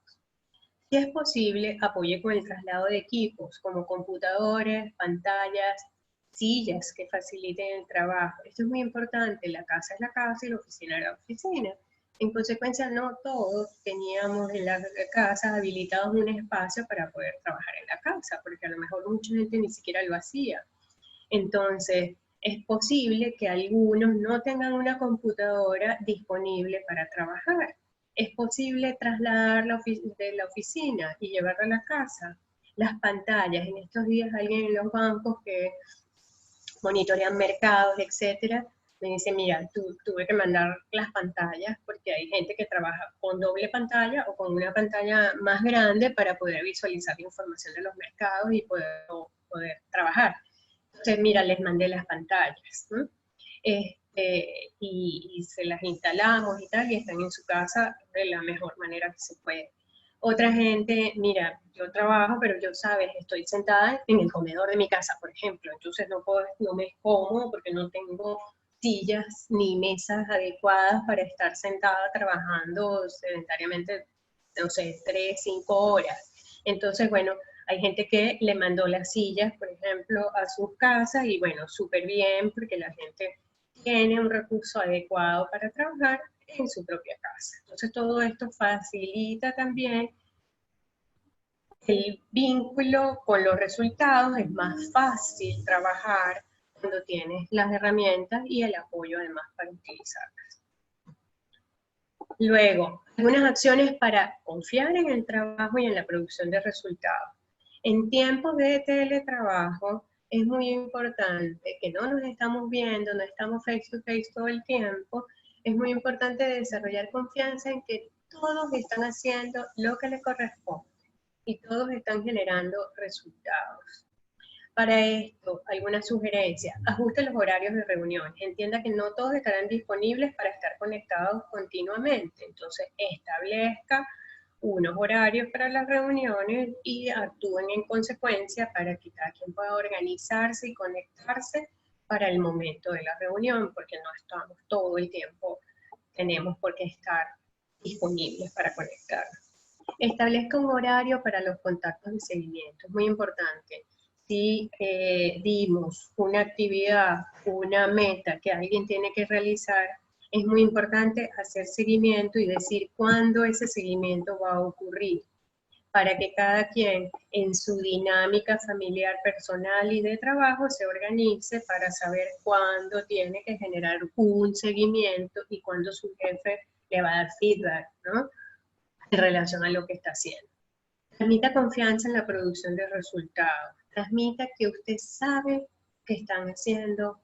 Si es posible, apoye con el traslado de equipos como computadores, pantallas, sillas que faciliten el trabajo. Esto es muy importante, la casa es la casa y la oficina es la oficina. En consecuencia, no todos teníamos en la casa habilitados un espacio para poder trabajar en la casa, porque a lo mejor mucha gente ni siquiera lo hacía. Entonces, es posible que algunos no tengan una computadora disponible para trabajar. Es posible trasladar de la oficina y llevarla a la casa. Las pantallas, en estos días alguien en los bancos que monitorean mercados, etcétera, me dice, mira, tuve que mandar las pantallas porque hay gente que trabaja con doble pantalla o con una pantalla más grande para poder visualizar la información de los mercados y poder trabajar. Entonces, mira, les mandé las pantallas, ¿no? Y se las instalamos y tal, y están en su casa de la mejor manera que se puede. Otra gente, mira, yo trabajo, pero yo, sabes, estoy sentada en el comedor de mi casa, por ejemplo, entonces no me es cómodo porque no tengo sillas ni mesas adecuadas para estar sentada trabajando sedentariamente, no sé, 3, 5 horas. Entonces, bueno, hay gente que le mandó las sillas, por ejemplo, a sus casas y bueno, súper bien porque la gente tiene un recurso adecuado para trabajar en su propia casa. Entonces todo esto facilita también el vínculo con los resultados, es más fácil trabajar cuando tienes las herramientas y el apoyo además para utilizarlas. Luego, algunas acciones para confiar en el trabajo y en la producción de resultados. En tiempos de teletrabajo es muy importante que no nos estamos viendo, no estamos face to face todo el tiempo, es muy importante desarrollar confianza en que todos están haciendo lo que les corresponde y todos están generando resultados. Para esto, alguna sugerencia, ajuste los horarios de reunión. Entienda que no todos estarán disponibles para estar conectados continuamente, entonces establezca unos horarios para las reuniones y actúen en consecuencia para que cada quien pueda organizarse y conectarse para el momento de la reunión, porque no estamos todo el tiempo, tenemos por qué estar disponibles para conectarnos. Establezca un horario para los contactos de seguimiento, es muy importante. si dimos una actividad, una meta que alguien tiene que realizar, es muy importante hacer seguimiento y decir cuándo ese seguimiento va a ocurrir, para que cada quien en su dinámica familiar, personal y de trabajo se organice para saber cuándo tiene que generar un seguimiento y cuándo su jefe le va a dar feedback, ¿no?, en relación a lo que está haciendo. Transmita confianza en la producción de resultados. Transmita que usted sabe que están haciendo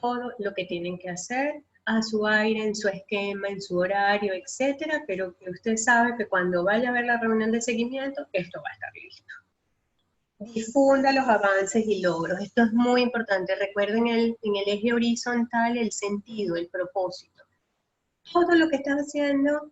todo lo que tienen que hacer a su aire, en su esquema, en su horario, etcétera, pero que usted sabe que cuando vaya a ver la reunión de seguimiento, esto va a estar listo. Difunda los avances y logros. Esto es muy importante. Recuerden en el eje horizontal el sentido, el propósito. Todo lo que estás haciendo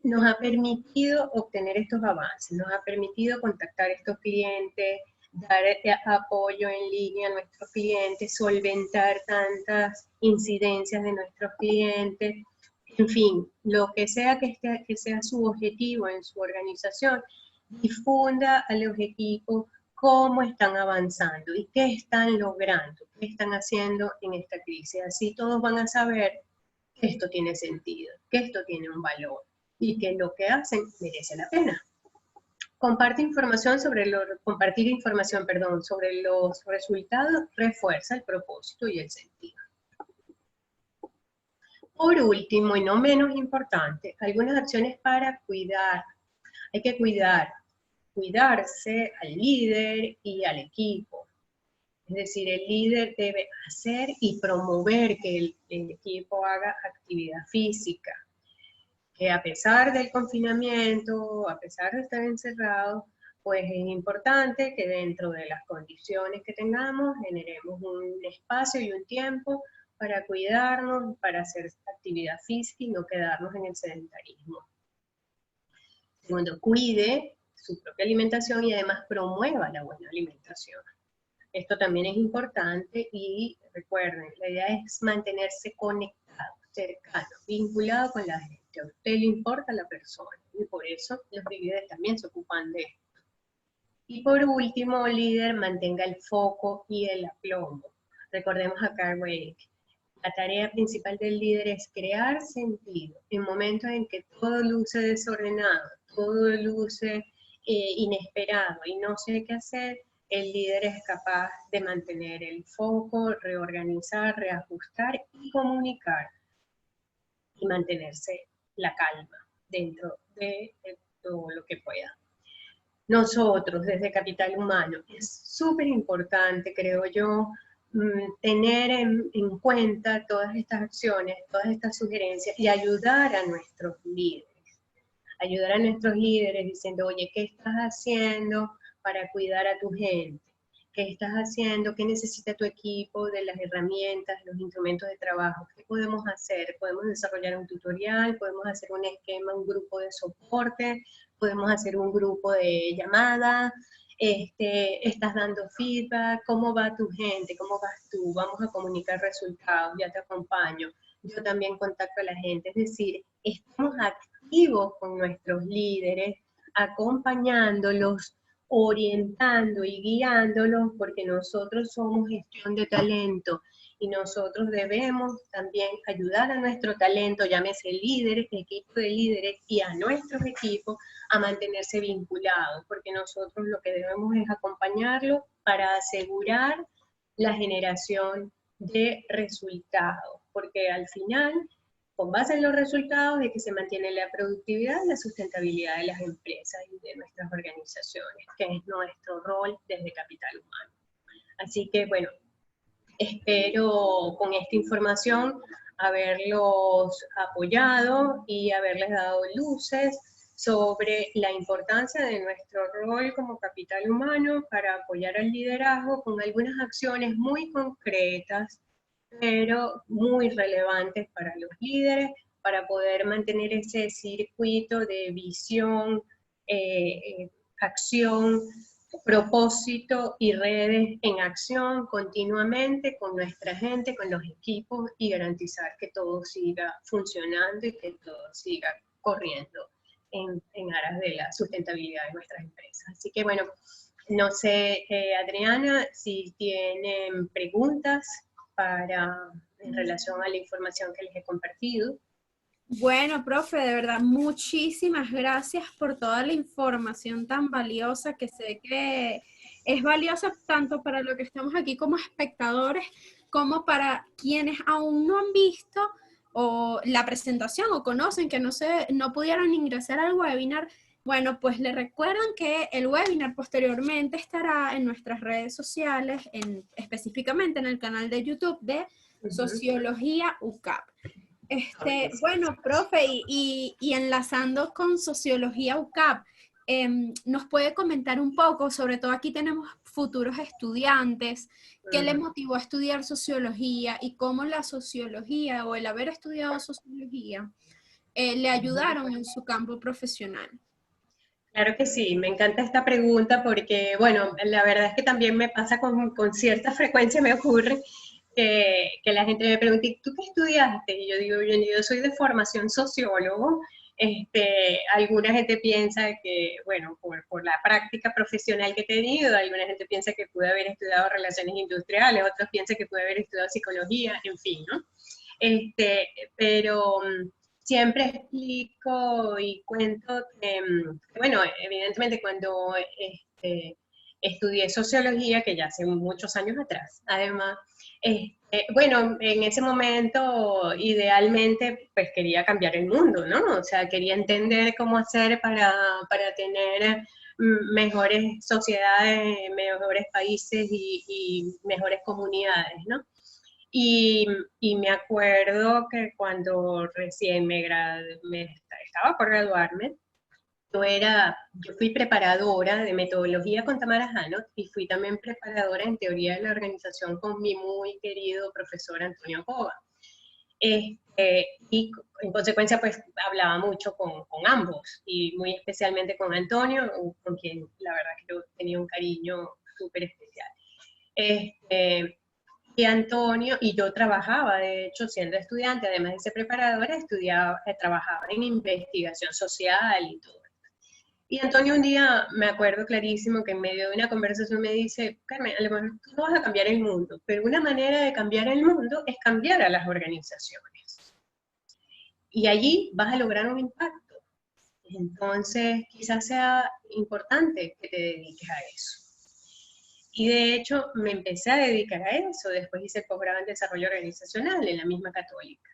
nos ha permitido obtener estos avances, nos ha permitido contactar a estos clientes, dar apoyo en línea a nuestros clientes, solventar tantas incidencias de nuestros clientes, en fin, lo que sea que sea su objetivo en su organización, difunda a los equipos cómo están avanzando y qué están logrando, qué están haciendo en esta crisis. Así todos van a saber que esto tiene sentido, que esto tiene un valor y que lo que hacen merece la pena. Compartir información sobre los resultados refuerza el propósito y el sentido. Por último, y no menos importante, algunas acciones para cuidar. Hay que cuidarse al líder y al equipo. Es decir, el líder debe hacer y promover que el equipo haga actividad física. Que a pesar del confinamiento, a pesar de estar encerrados, pues es importante que dentro de las condiciones que tengamos generemos un espacio y un tiempo para cuidarnos, para hacer actividad física y no quedarnos en el sedentarismo. Segundo, cuide su propia alimentación y además promueva la buena alimentación. Esto también es importante y recuerden, la idea es mantenerse conectado, cercano, vinculado con la gente. A usted le importa la persona y por eso los líderes también se ocupan de esto. Y por último, líder, mantenga el foco y el aplomo. Recordemos a Carl Weick, la tarea principal del líder es crear sentido en momentos en que todo luce desordenado, todo luce inesperado y no sé qué hacer. El líder es capaz de mantener el foco, reorganizar, reajustar y comunicar y mantenerse la calma dentro de todo lo que pueda. Nosotros, desde Capital Humano, es súper importante, creo yo, tener en cuenta todas estas acciones, todas estas sugerencias y ayudar a nuestros líderes. Ayudar a nuestros líderes diciendo, oye, ¿qué estás haciendo para cuidar a tu gente? ¿Qué estás haciendo? ¿Qué necesita tu equipo de las herramientas, los instrumentos de trabajo? ¿Qué podemos hacer? Podemos desarrollar un tutorial, podemos hacer un esquema, un grupo de soporte, podemos hacer un grupo de llamada, estás dando feedback, ¿cómo va tu gente? ¿Cómo vas tú? Vamos a comunicar resultados, ya te acompaño. Yo también contacto a la gente, es decir, estamos activos con nuestros líderes, acompañándolos, orientando y guiándolos, porque nosotros somos gestión de talento y nosotros debemos también ayudar a nuestro talento, llámese líderes, equipo de líderes y a nuestros equipos a mantenerse vinculados, porque nosotros lo que debemos es acompañarlos para asegurar la generación de resultados, porque al final, con base en los resultados, es que se mantiene la productividad y la sustentabilidad de las empresas y de nuestras organizaciones, que es nuestro rol desde Capital Humano. Así que, bueno, espero con esta información haberlos apoyado y haberles dado luces sobre la importancia de nuestro rol como capital humano para apoyar al liderazgo con algunas acciones muy concretas, pero muy relevantes para los líderes, para poder mantener ese circuito de visión, acción, propósito y redes en acción continuamente con nuestra gente, con los equipos y garantizar que todo siga funcionando y que todo siga corriendo en aras de la sustentabilidad de nuestras empresas. Así que bueno, No sé, Adriana, si tienen preguntas en relación a la información que les he compartido. Bueno, profe, de verdad, muchísimas gracias por toda la información tan valiosa que sé que es valiosa tanto para lo que estamos aquí como espectadores, como para quienes aún no han visto o la presentación o conocen que no pudieron ingresar al webinar. Bueno, pues le recuerdan que el webinar posteriormente estará en nuestras redes sociales, específicamente en el canal de YouTube de Sociología UCAP. Bueno, profe, y enlazando con Sociología UCAP, ¿nos puede comentar un poco, sobre todo aquí tenemos futuros estudiantes, qué les motivó a estudiar sociología y cómo la sociología o el haber estudiado sociología le ayudaron en su campo profesional? Claro que sí, me encanta esta pregunta porque, bueno, la verdad es que también me pasa con cierta frecuencia, me ocurre que la gente me pregunta, ¿y tú qué estudiaste? Y yo digo, yo soy de formación sociólogo. Alguna gente piensa que, bueno, por la práctica profesional que he tenido, alguna gente piensa que pude haber estudiado relaciones industriales, otros piensan que pude haber estudiado psicología, en fin, ¿no? Pero siempre explico y cuento que, bueno, evidentemente cuando estudié sociología, que ya hace muchos años atrás, además, bueno, en ese momento idealmente pues quería cambiar el mundo, ¿no? O sea, quería entender cómo hacer para tener mejores sociedades, mejores países y mejores comunidades, ¿no? Y, y me acuerdo que cuando recién estaba por graduarme, yo fui preparadora de metodología con Tamara Hanot y fui también preparadora en teoría de la organización con mi muy querido profesor Antonio Cova. Y en consecuencia, pues hablaba mucho con ambos y muy especialmente con Antonio, con quien la verdad que yo tenía un cariño súper especial. Y Antonio, y yo trabajaba, de hecho, siendo estudiante, además de ser preparadora, trabajaba en investigación social y todo. Y Antonio un día, me acuerdo clarísimo que en medio de una conversación me dice, Carmen, a lo mejor tú no vas a cambiar el mundo, pero una manera de cambiar el mundo es cambiar a las organizaciones. Y allí vas a lograr un impacto. Entonces, quizás sea importante que te dediques a eso. Y de hecho me empecé a dedicar a eso, después hice posgrado en desarrollo organizacional en la misma Católica.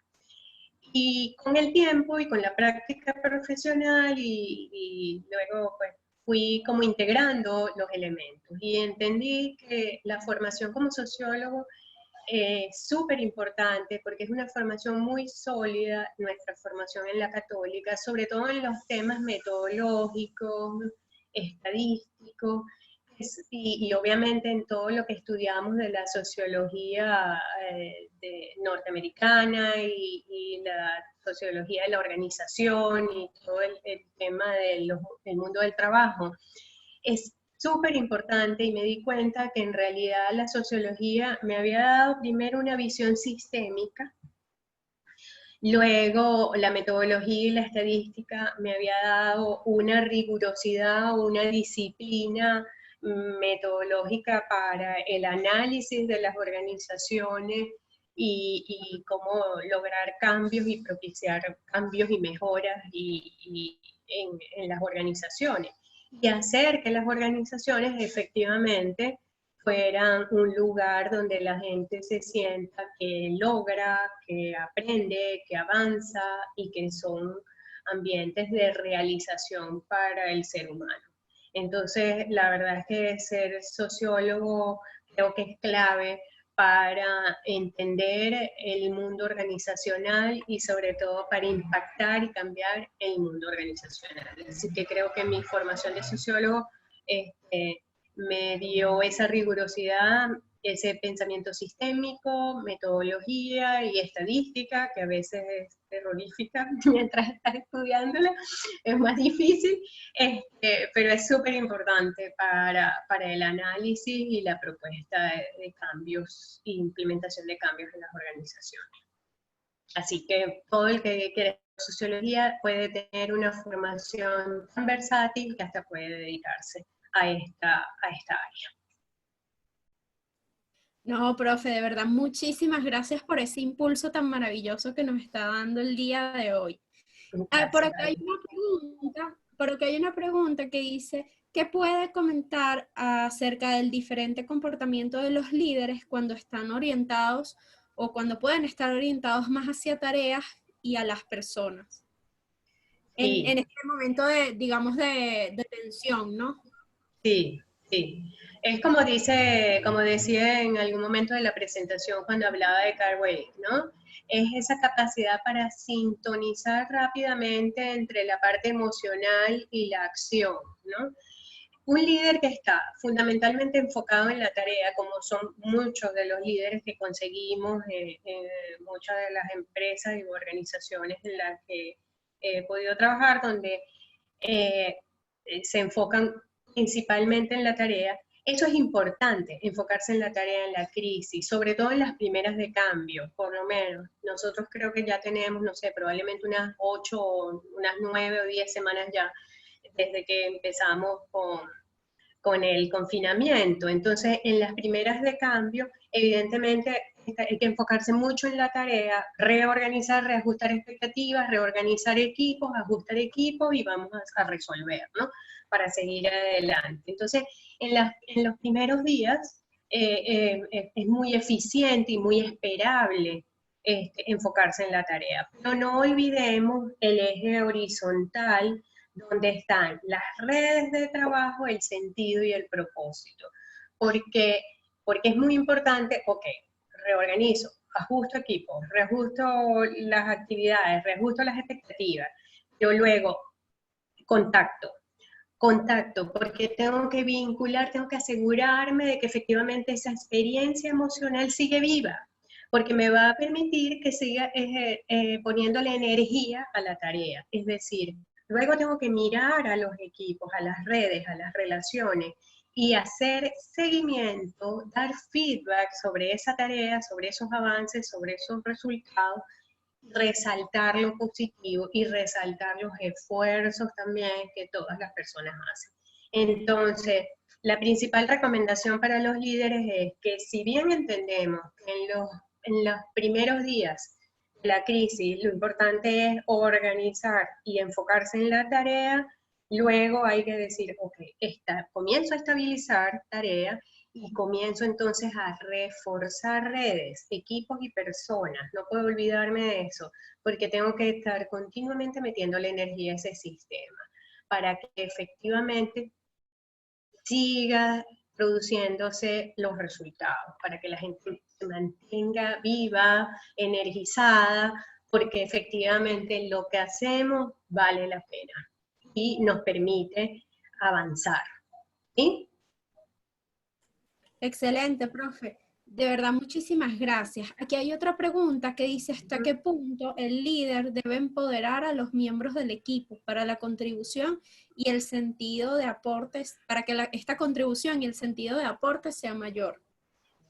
Y con el tiempo y con la práctica profesional y luego pues fui como integrando los elementos y entendí que la formación como sociólogo es súper importante porque es una formación muy sólida, nuestra formación en la Católica, sobre todo en los temas metodológicos, estadísticos, y obviamente en todo lo que estudiamos de la sociología norteamericana y la sociología de la organización y todo el tema del mundo del trabajo. Es súper importante y me di cuenta que en realidad la sociología me había dado primero una visión sistémica, luego la metodología y la estadística me había dado una rigurosidad, una disciplina metodológica para el análisis de las organizaciones y cómo lograr cambios y propiciar cambios y mejoras en las organizaciones. Y hacer que las organizaciones efectivamente fueran un lugar donde la gente se sienta que logra, que aprende, que avanza y que son ambientes de realización para el ser humano. Entonces, la verdad es que ser sociólogo creo que es clave para entender el mundo organizacional y sobre todo para impactar y cambiar el mundo organizacional. Así que creo que mi formación de sociólogo me dio esa rigurosidad, ese pensamiento sistémico, metodología y estadística, que a veces es terrorífica mientras estás estudiándola, es más difícil, pero es súper importante para el análisis y la propuesta de cambios e implementación de cambios en las organizaciones. Así que todo el que quiere sociología puede tener una formación tan versátil que hasta puede dedicarse a esta área. No, profe, de verdad, muchísimas gracias por ese impulso tan maravilloso que nos está dando el día de hoy. Por Gracias, acá hay una pregunta, por acá hay una pregunta que dice, ¿qué puede comentar acerca del diferente comportamiento de los líderes cuando están orientados o cuando pueden estar orientados más hacia tareas y a las personas? sí. En este momento de, digamos, de tensión, ¿no? Sí, sí. Es como dice, como decía en algún momento de la presentación cuando hablaba de Carl Weick, ¿no? Es esa capacidad para sintonizar rápidamente entre la parte emocional y la acción, ¿no? Un líder que está fundamentalmente enfocado en la tarea, como son muchos de los líderes que conseguimos en muchas de las empresas y organizaciones en las que he podido trabajar, donde eh, se enfocan principalmente en la tarea. Eso es importante, enfocarse en la tarea en la crisis, sobre todo en las primeras de cambio, por lo menos. Nosotros creo que ya tenemos, no sé, probablemente unas 8, unas 9 o 10 semanas ya desde que empezamos con el confinamiento. Entonces, en las primeras de cambio, evidentemente hay que enfocarse mucho en la tarea, reorganizar, reajustar expectativas, reorganizar equipos, ajustar equipos y vamos a resolver, ¿no? Para seguir adelante. Entonces, en los primeros días es muy eficiente y muy esperable enfocarse en la tarea. Pero no olvidemos el eje horizontal donde están las redes de trabajo, el sentido y el propósito. Porque, porque es muy importante, ok, reorganizo, ajusto equipos, reajusto las actividades, reajusto las expectativas. Yo luego contacto, porque tengo que vincular, tengo que asegurarme de que efectivamente esa experiencia emocional sigue viva, porque me va a permitir que siga poniéndole energía a la tarea. Es decir, luego tengo que mirar a los equipos, a las redes, a las relaciones y hacer seguimiento, dar feedback sobre esa tarea, sobre esos avances, sobre esos resultados, resaltar lo positivo y resaltar los esfuerzos también que todas las personas hacen. Entonces, la principal recomendación para los líderes es que si bien entendemos que en los primeros días de la crisis lo importante es organizar y enfocarse en la tarea, luego hay que decir, ok, comienzo a estabilizar tarea y comienzo entonces a reforzar redes, equipos y personas. No puedo olvidarme de eso, porque tengo que estar continuamente metiéndole energía a ese sistema para que efectivamente siga produciéndose los resultados, para que la gente se mantenga viva, energizada, porque efectivamente lo que hacemos vale la pena y nos permite avanzar. ¿Sí? Excelente, profe. De verdad, muchísimas gracias. Aquí hay otra pregunta que dice, ¿hasta qué punto el líder debe empoderar a los miembros del equipo para la contribución y el sentido de aportes, para que esta contribución y el sentido de aportes sea mayor?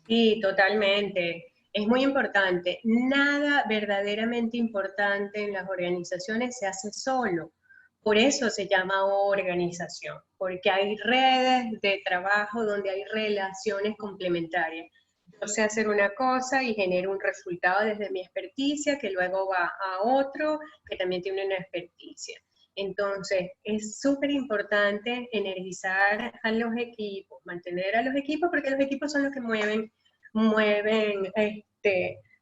Sí, totalmente. Es muy importante. Nada verdaderamente importante en las organizaciones se hace solo. Por eso se llama organización, porque hay redes de trabajo donde hay relaciones complementarias. Yo sé hacer una cosa y genero un resultado desde mi experticia que luego va a otro que también tiene una experticia. Entonces, es súper importante energizar a los equipos, mantener a los equipos, porque los equipos son los que mueven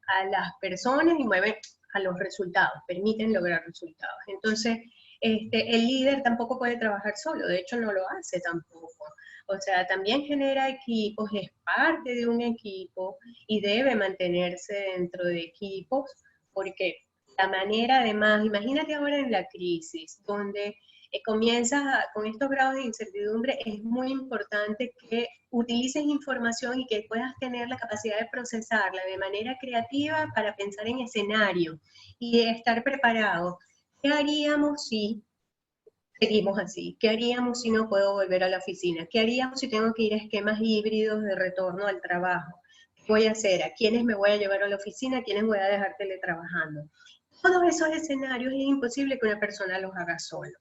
a las personas y mueven a los resultados, permiten lograr resultados. Entonces, el líder tampoco puede trabajar solo, de hecho no lo hace tampoco. O sea, también genera equipos, es parte de un equipo y debe mantenerse dentro de equipos, porque la manera además, imagínate ahora en la crisis, donde comienzas con estos grados de incertidumbre, es muy importante que utilices información y que puedas tener la capacidad de procesarla de manera creativa para pensar en escenario y estar preparado. ¿Qué haríamos si seguimos así? ¿Qué haríamos si no puedo volver a la oficina? ¿Qué haríamos si tengo que ir a esquemas híbridos de retorno al trabajo? ¿Qué voy a hacer? ¿A quiénes me voy a llevar a la oficina? ¿A quiénes voy a dejar teletrabajando? Todos esos escenarios es imposible que una persona los haga solo.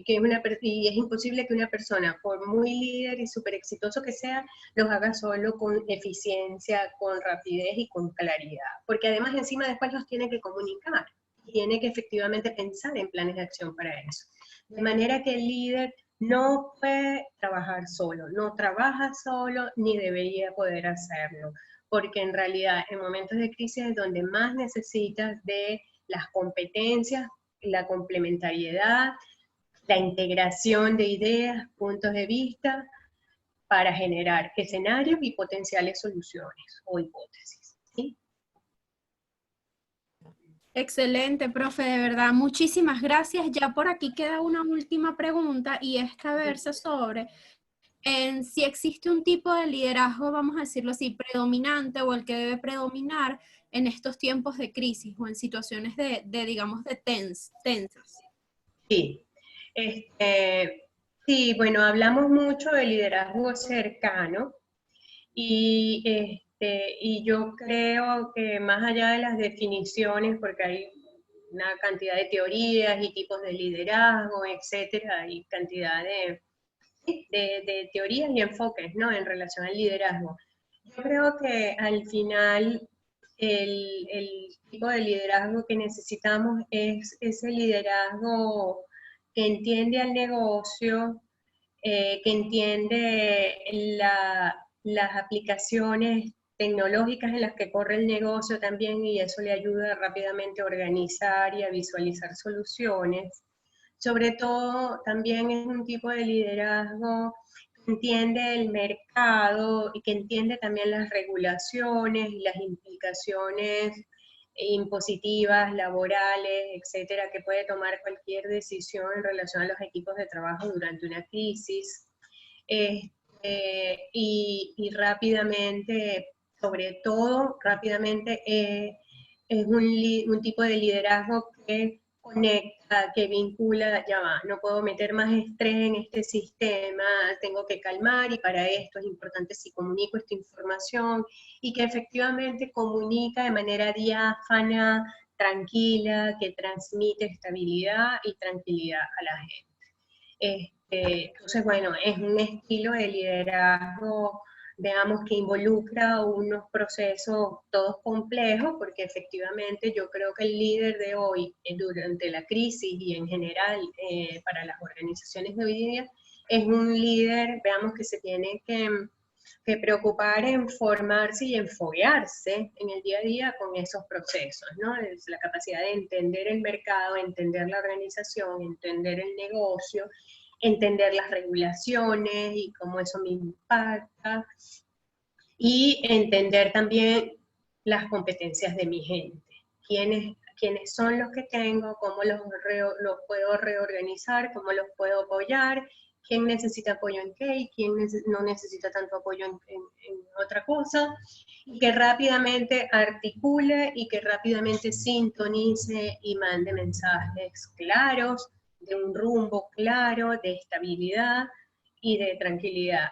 y es imposible que una persona, por muy líder y súper exitoso que sea, los haga solo con eficiencia, con rapidez y con claridad. Porque además encima después los tiene que comunicar, tiene que efectivamente pensar en planes de acción para eso. De manera que el líder no puede trabajar solo, no trabaja solo ni debería poder hacerlo, porque en realidad en momentos de crisis es donde más necesitas de las competencias, la complementariedad, la integración de ideas, puntos de vista, para generar escenarios y potenciales soluciones o hipótesis. ¿Sí? Excelente, profe, de verdad, muchísimas gracias. Ya por aquí queda una última pregunta y esta versa sobre en si existe un tipo de liderazgo, vamos a decirlo así, predominante o el que debe predominar en estos tiempos de crisis o en situaciones digamos, de tensas. Sí. Sí, bueno, hablamos mucho de liderazgo cercano y yo creo que más allá de las definiciones, porque hay una cantidad de teorías y tipos de liderazgo, etcétera, hay cantidad de teorías y enfoques, ¿no?, en relación al liderazgo. Yo creo que al final el tipo de liderazgo que necesitamos es ese liderazgo que entiende al negocio, que entiende las aplicaciones tecnológicas en las que corre el negocio también, y eso le ayuda rápidamente a organizar y a visualizar soluciones. Sobre todo, también es un tipo de liderazgo que entiende el mercado y que entiende también las regulaciones y las implicaciones impositivas, laborales, etcétera, que puede tomar cualquier decisión en relación a los equipos de trabajo durante una crisis. Y rápidamente, sobre todo, rápidamente, es un tipo de liderazgo que conecta, que vincula, ya va, no puedo meter más estrés en este sistema, tengo que calmar, y para esto es importante si comunico esta información, y que efectivamente comunica de manera diáfana, tranquila, que transmite estabilidad y tranquilidad a la gente. Entonces, bueno, es un estilo de liderazgo, veamos, que involucra unos procesos todos complejos, porque efectivamente yo creo que el líder de hoy, durante la crisis y en general para las organizaciones de hoy día, es un líder, veamos, que se tiene que preocupar en formarse y en foguearse en el día a día con esos procesos, ¿no? Es la capacidad de entender el mercado, entender la organización, entender el negocio, entender las regulaciones y cómo eso me impacta, y entender también las competencias de mi gente, quiénes son los que tengo, cómo los puedo reorganizar, cómo los puedo apoyar, quién necesita apoyo en qué y quién no necesita tanto apoyo en otra cosa, y que rápidamente articule y que rápidamente sintonice y mande mensajes claros, de un rumbo claro, de estabilidad y de tranquilidad.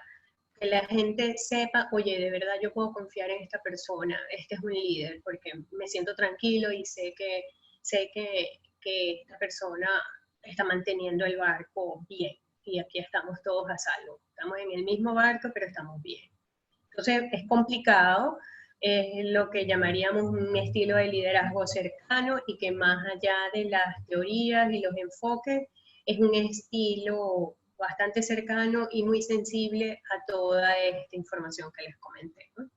Que la gente sepa, oye, de verdad yo puedo confiar en esta persona, este es un líder, porque me siento tranquilo y sé que esta persona está manteniendo el barco bien, y aquí estamos todos a salvo. Estamos en el mismo barco, pero estamos bien. Entonces es complicado, es lo que llamaríamos un estilo de liderazgo cercano, y que más allá de las teorías y los enfoques, es un estilo bastante cercano y muy sensible a toda esta información que les comenté, ¿no?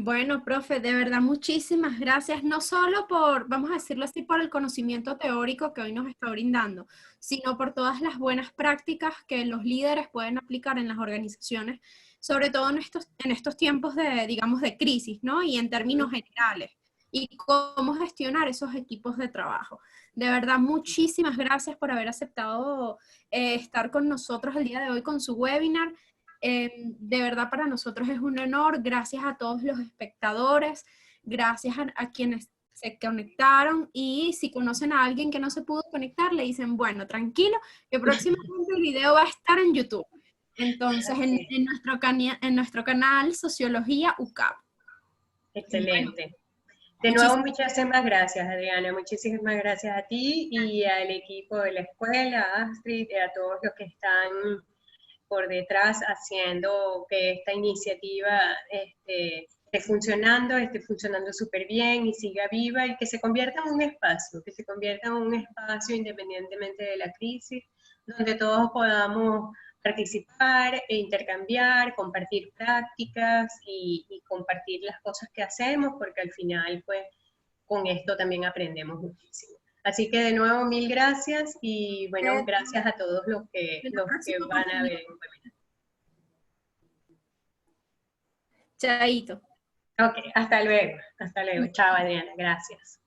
Bueno, profe, de verdad muchísimas gracias, no solo por, vamos a decirlo así, por el conocimiento teórico que hoy nos está brindando, sino por todas las buenas prácticas que los líderes pueden aplicar en las organizaciones, sobre todo en estos tiempos de, digamos, de crisis, ¿no? Y en términos generales, y cómo gestionar esos equipos de trabajo. De verdad, muchísimas gracias por haber aceptado estar con nosotros el día de hoy con su webinar. De verdad para nosotros es un honor, gracias a todos los espectadores, gracias a quienes se conectaron, y si conocen a alguien que no se pudo conectar, le dicen, bueno, tranquilo, que próximamente el video va a estar en YouTube. Entonces, en nuestro canal Sociología UCAP. Excelente. De nuevo, muchísimas gracias, Adriana. Muchísimas gracias a ti y al equipo de la escuela, a Astrid, y a todos los que están por detrás haciendo que esta iniciativa esté funcionando súper bien y siga viva y que se convierta en un espacio, que se convierta en un espacio independientemente de la crisis, donde todos podamos participar e intercambiar, compartir prácticas y compartir las cosas que hacemos, porque al final, pues, con esto también aprendemos muchísimo. Así que de nuevo, mil gracias y bueno, gracias a todos los que van a ver. Chaito. Ok, hasta luego. Hasta luego. Chao, Adriana. Gracias.